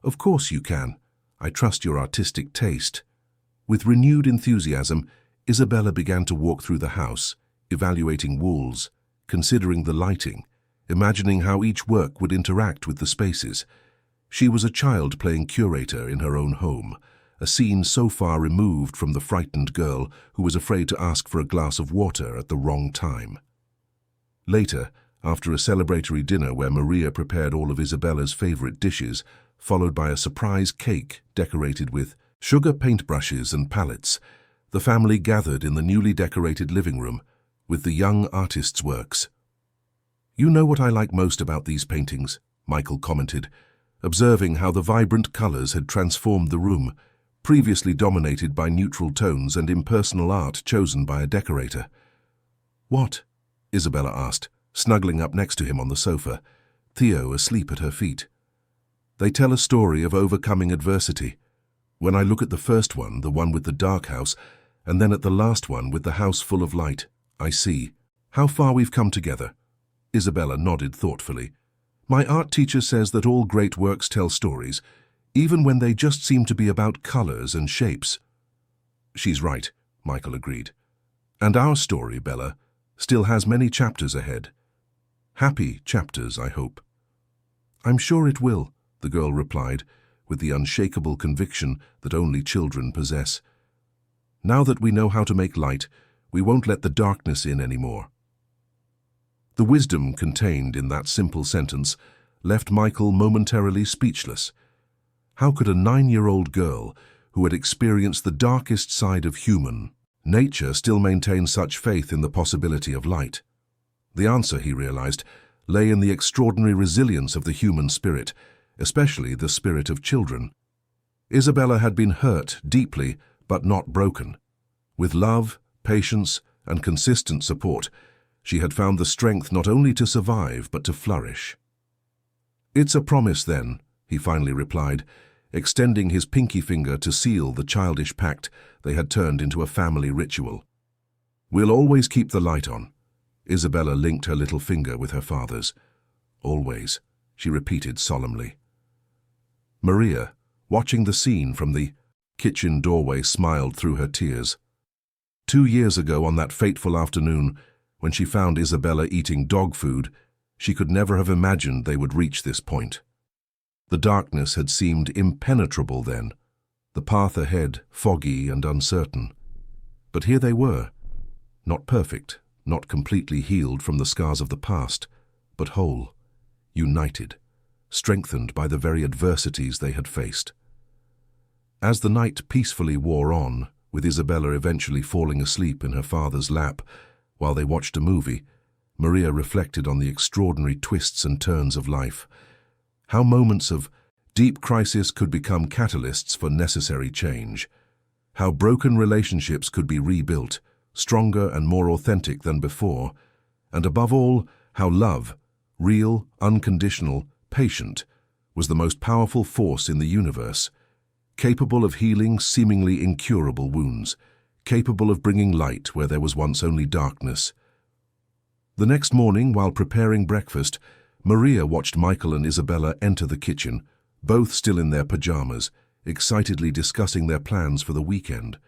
"Of course you can. I trust your artistic taste." With renewed enthusiasm, Isabella began to walk through the house, evaluating walls, considering the lighting, imagining how each work would interact with the spaces. She was a child playing curator in her own home, a scene so far removed from the frightened girl who was afraid to ask for a glass of water at the wrong time. Later, after a celebratory dinner where Maria prepared all of Isabella's favorite dishes, followed by a surprise cake decorated with sugar paintbrushes and palettes, the family gathered in the newly decorated living room with the young artist's works. "You know what I like most about these paintings," Michael commented, observing how the vibrant colors had transformed the room, previously dominated by neutral tones and impersonal art chosen by a decorator. "What?" Isabella asked, snuggling up next to him on the sofa, Theo asleep at her feet. "They tell a story of overcoming adversity. When I look at the first one, the one with the dark house, and then at the last one with the house full of light, I see how far we've come together." Isabella nodded thoughtfully. "My art teacher says that all great works tell stories, even when they just seem to be about colors and shapes." "She's right," Michael agreed. "And our story, Bella, still has many chapters ahead. Happy chapters, I hope." "I'm sure it will," the girl replied, with the unshakable conviction that only children possess. "Now that we know how to make light, we won't let the darkness in anymore." The wisdom contained in that simple sentence left Michael momentarily speechless. How could a 9-year-old girl who had experienced the darkest side of human nature still maintain such faith in the possibility of light? The answer, he realized, lay in the extraordinary resilience of the human spirit, especially the spirit of children. Isabella had been hurt deeply, but not broken. With love, patience, and consistent support, she had found the strength not only to survive, but to flourish. "It's a promise, then," he finally replied, extending his pinky finger to seal the childish pact they had turned into a family ritual. "We'll always keep the light on." Isabella linked her little finger with her father's. "Always," she repeated solemnly. Maria, watching the scene from the kitchen doorway, smiled through her tears. 2 years ago, on that fateful afternoon, when she found Isabella eating dog food, she could never have imagined they would reach this point. The darkness had seemed impenetrable then, the path ahead foggy and uncertain. But here they were, not perfect, not completely healed from the scars of the past, but whole, united, strengthened by the very adversities they had faced. As the night peacefully wore on, with Isabella eventually falling asleep in her father's lap while they watched a movie, Maria reflected on the extraordinary twists and turns of life, how moments of Deep crisis could become catalysts for necessary change. How broken relationships could be rebuilt, stronger and more authentic than before. And above all, how love, real, unconditional, patient, was the most powerful force in the universe, capable of healing seemingly incurable wounds, capable of bringing light where there was once only darkness. The next morning, while preparing breakfast, Maria watched Michael and Isabella enter the kitchen, both still in their pajamas, excitedly discussing their plans for the weekend.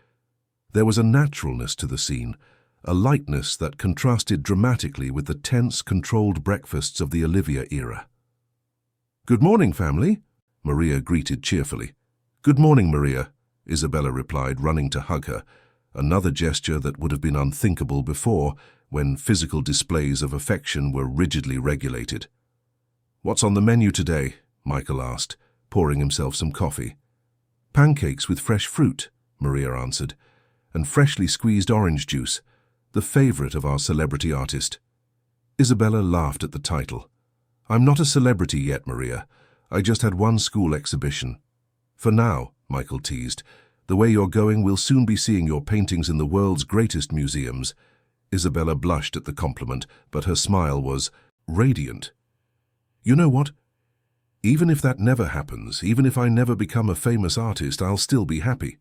There was a naturalness to the scene, a lightness that contrasted dramatically with the tense, controlled breakfasts of the Olivia era. "Good morning, family," Maria greeted cheerfully. "Good morning, Maria," Isabella replied, running to hug her, another gesture that would have been unthinkable before, when physical displays of affection were rigidly regulated. "What's on the menu today?" Michael asked, pouring himself some coffee. "Pancakes with fresh fruit," Maria answered, "and freshly squeezed orange juice, the favorite of our celebrity artist." Isabella laughed at the title. "I'm not a celebrity yet, Maria. I just had one school exhibition." "For now," Michael teased, "the way you're going, we'll soon be seeing your paintings in the world's greatest museums." Isabella blushed at the compliment, but her smile was radiant. "You know what? Even if that never happens, even if I never become a famous artist, I'll still be happy."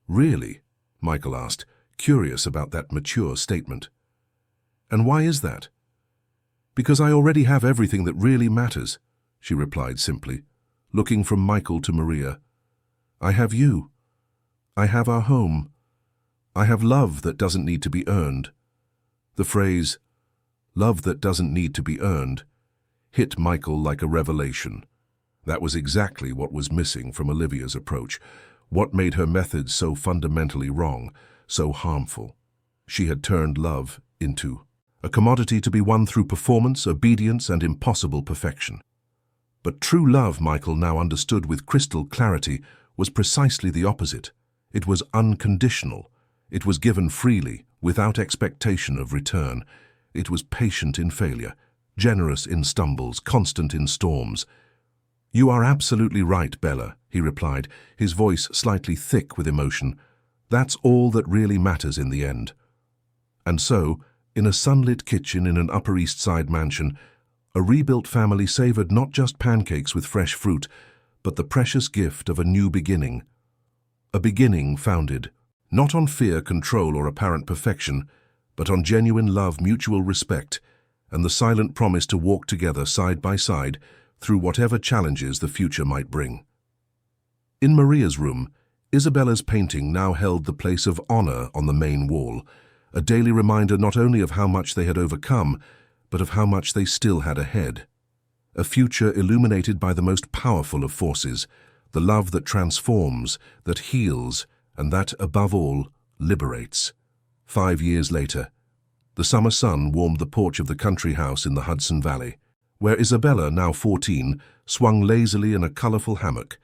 "Really?" Michael asked, curious about that mature statement. "And why is that?" "Because I already have everything that really matters," she replied simply, looking from Michael to Maria. "I have you. I have our home. I have love that doesn't need to be earned." The phrase, "love that doesn't need to be earned," hit Michael like a revelation. That was exactly what was missing from Olivia's approach, what made her methods so fundamentally wrong, so harmful. She had turned love into a commodity to be won through performance, obedience, and impossible perfection. But true love, Michael now understood with crystal clarity, was precisely the opposite. It was unconditional. It was given freely, without expectation of return. It was patient in failure, generous in stumbles, constant in storms. "You are absolutely right, Bella," he replied, his voice slightly thick with emotion. "That's all that really matters in the end." And so, in a sunlit kitchen in an Upper East Side mansion, a rebuilt family savored not just pancakes with fresh fruit, but the precious gift of a new beginning. A beginning founded not on fear, control, or apparent perfection, but on genuine love, mutual respect, and the silent promise to walk together side by side through whatever challenges the future might bring. In Maria's room, Isabella's painting now held the place of honor on the main wall, a daily reminder not only of how much they had overcome, but of how much they still had ahead. A future illuminated by the most powerful of forces, the love that transforms, that heals, and that, above all, liberates. 5 years later, the summer sun warmed the porch of the country house in the Hudson Valley, where Isabella, now 14, swung lazily in a colorful hammock.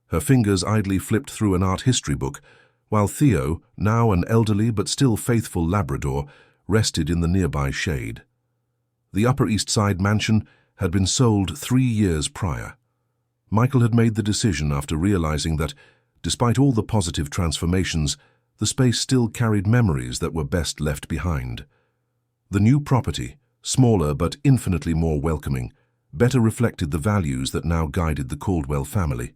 Her fingers idly flipped through an art history book, while Theo, now an elderly but still faithful Labrador, rested in the nearby shade. The Upper East Side mansion had been sold 3 years prior. Michael had made the decision after realizing that, despite all the positive transformations, the space still carried memories that were best left behind. The new property, smaller but infinitely more welcoming, better reflected the values that now guided the Caldwell family.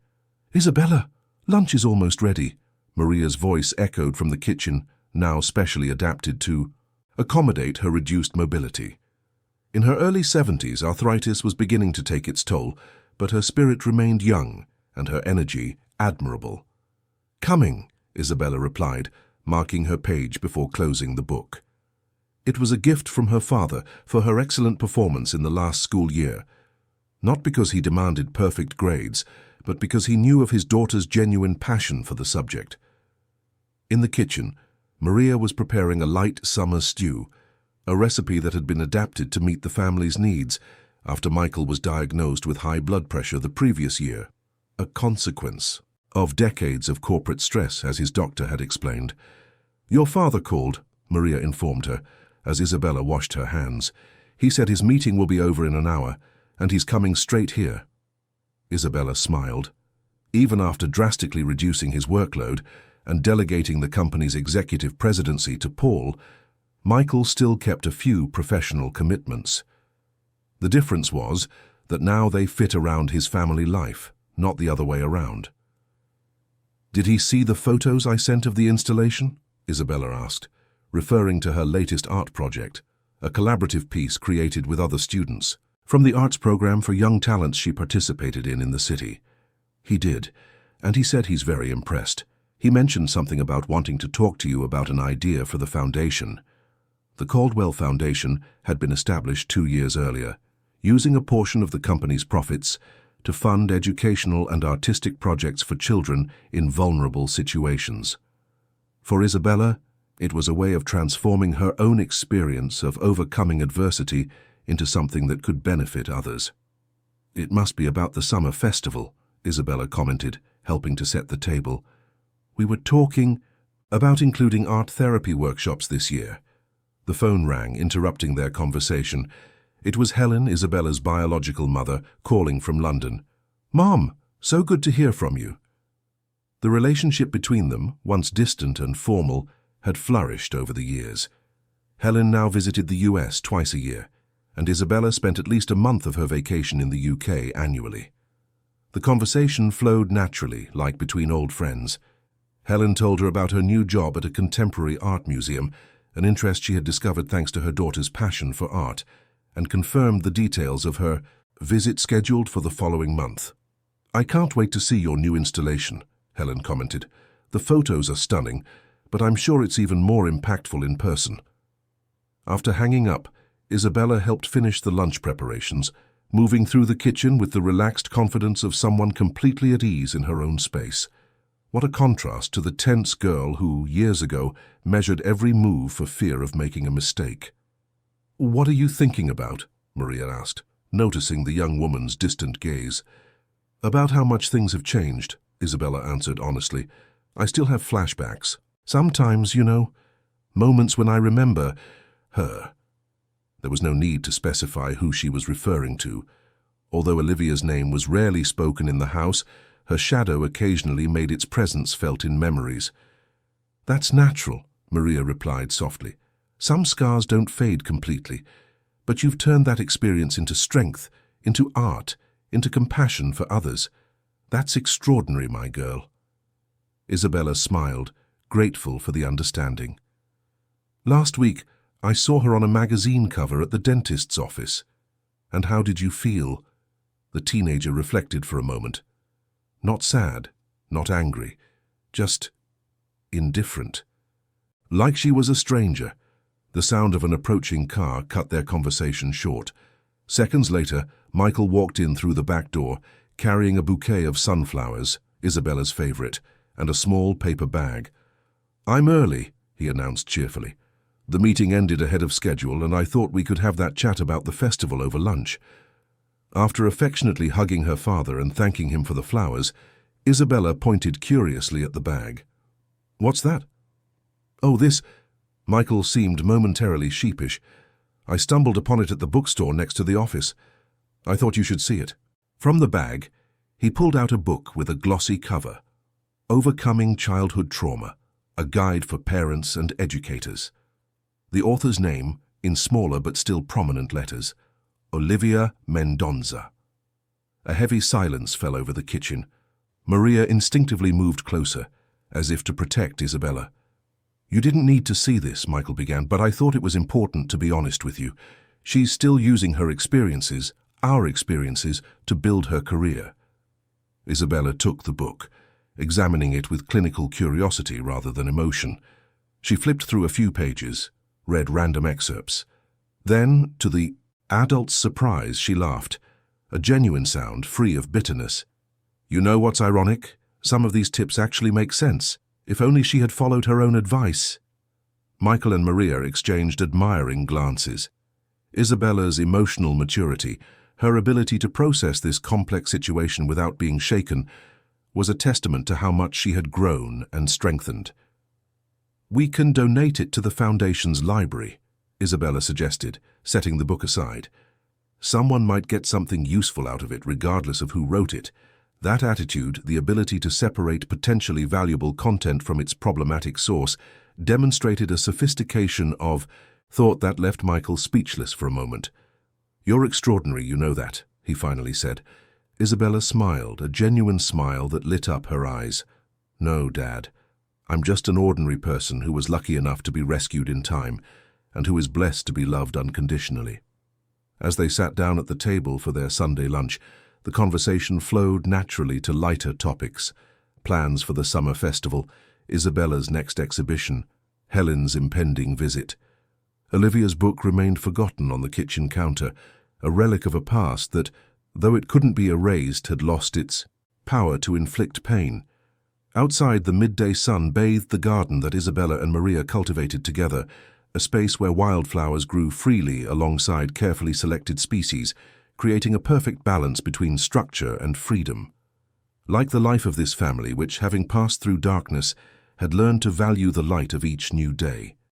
"Isabella, lunch is almost ready," Maria's voice echoed from the kitchen, now specially adapted to accommodate her reduced mobility. In her early 70s, arthritis was beginning to take its toll, but her spirit remained young and her energy admirable. "Coming," Isabella replied, marking her page before closing the book. It was a gift from her father for her excellent performance in the last school year, not because he demanded perfect grades, but because he knew of his daughter's genuine passion for the subject. In the kitchen, Maria was preparing a light summer stew, a recipe that had been adapted to meet the family's needs after Michael was diagnosed with high blood pressure the previous year, a consequence of decades of corporate stress, as his doctor had explained. "Your father called," Maria informed her, as Isabella washed her hands. "He said his meeting will be over in an hour, and he's coming straight here." Isabella smiled. Even after drastically reducing his workload and delegating the company's executive presidency to Paul, Michael still kept a few professional commitments. The difference was that now they fit around his family life, not the other way around. "Did he see the photos I sent of the installation?" Isabella asked, referring to her latest art project, a collaborative piece created with other students from the arts program for young talents she participated in the city. "He did, and he said he's very impressed. He mentioned something about wanting to talk to you about an idea for the foundation." The Caldwell Foundation had been established 2 years earlier, using a portion of the company's profits to fund educational and artistic projects for children in vulnerable situations. For Isabella, it was a way of transforming her own experience of overcoming adversity into something that could benefit others. "It must be about the summer festival," Isabella commented, helping to set the table. "We were talking about including art therapy workshops this year." The phone rang, interrupting their conversation. It was Helen, Isabella's biological mother, calling from London. "Mom, so good to hear from you." The relationship between them, once distant and formal, had flourished over the years. Helen now visited the US twice a year, and Isabella spent at least a month of her vacation in the UK annually. The conversation flowed naturally, like between old friends. Helen told her about her new job at a contemporary art museum, an interest she had discovered thanks to her daughter's passion for art, and confirmed the details of her visit scheduled for the following month. "I can't wait to see your new installation," Helen commented. "The photos are stunning, but I'm sure it's even more impactful in person." After hanging up, Isabella helped finish the lunch preparations, moving through the kitchen with the relaxed confidence of someone completely at ease in her own space. What a contrast to the tense girl who, years ago, measured every move for fear of making a mistake. "What are you thinking about?" Maria asked, noticing the young woman's distant gaze. "About how much things have changed," Isabella answered honestly. "I still have flashbacks. Sometimes, moments when I remember her." There was no need to specify who she was referring to. Although Olivia's name was rarely spoken in the house, her shadow occasionally made its presence felt in memories. "That's natural," Maria replied softly. "Some scars don't fade completely, but you've turned that experience into strength, into art, into compassion for others. That's extraordinary, my girl." Isabella smiled, grateful for the understanding. "Last week, I saw her on a magazine cover at the dentist's office." "And how did you feel?" The teenager reflected for a moment. Not sad, not angry, just indifferent. Like she was a stranger. The sound of an approaching car cut their conversation short. Seconds later, Michael walked in through the back door, carrying a bouquet of sunflowers, Isabella's favorite, and a small paper bag. "I'm early," he announced cheerfully. "The meeting ended ahead of schedule, and I thought we could have that chat about the festival over lunch." After affectionately hugging her father and thanking him for the flowers, Isabella pointed curiously at the bag. "What's that?" "Oh, this—" Michael seemed momentarily sheepish. "I stumbled upon it at the bookstore next to the office. I thought you should see it." From the bag, he pulled out a book with a glossy cover. "Overcoming Childhood Trauma, a Guide for Parents and Educators." The author's name, in smaller but still prominent letters, Olivia Mendonza. A heavy silence fell over the kitchen. Maria instinctively moved closer, as if to protect Isabella. "You didn't need to see this," Michael began, "but I thought it was important to be honest with you. She's still using her experiences, our experiences, to build her career." Isabella took the book, examining it with clinical curiosity rather than emotion. She flipped through a few pages, read random excerpts. Then, to the adult's surprise, she laughed, a genuine sound free of bitterness. "You know what's ironic? Some of these tips actually make sense. If only she had followed her own advice." Michael and Maria exchanged admiring glances. Isabella's emotional maturity, her ability to process this complex situation without being shaken, was a testament to how much she had grown and strengthened. "We can donate it to the Foundation's library," Isabella suggested, setting the book aside. Someone might get something useful out of it regardless of who wrote it. That attitude, the ability to separate potentially valuable content from its problematic source, demonstrated a sophistication of thought that left Michael speechless for a moment. "You're extraordinary, you know that," he finally said. Isabella smiled, a genuine smile that lit up her eyes. "No, Dad. I'm just an ordinary person who was lucky enough to be rescued in time, and who is blessed to be loved unconditionally." As they sat down at the table for their Sunday lunch, the conversation flowed naturally to lighter topics: plans for the summer festival, Isabella's next exhibition, Helen's impending visit. Olivia's book remained forgotten on the kitchen counter, a relic of a past that, though it couldn't be erased, had lost its power to inflict pain. Outside, the midday sun bathed the garden that Isabella and Maria cultivated together, a space where wildflowers grew freely alongside carefully selected species, creating a perfect balance between structure and freedom. Like the life of this family, which, having passed through darkness, had learned to value the light of each new day.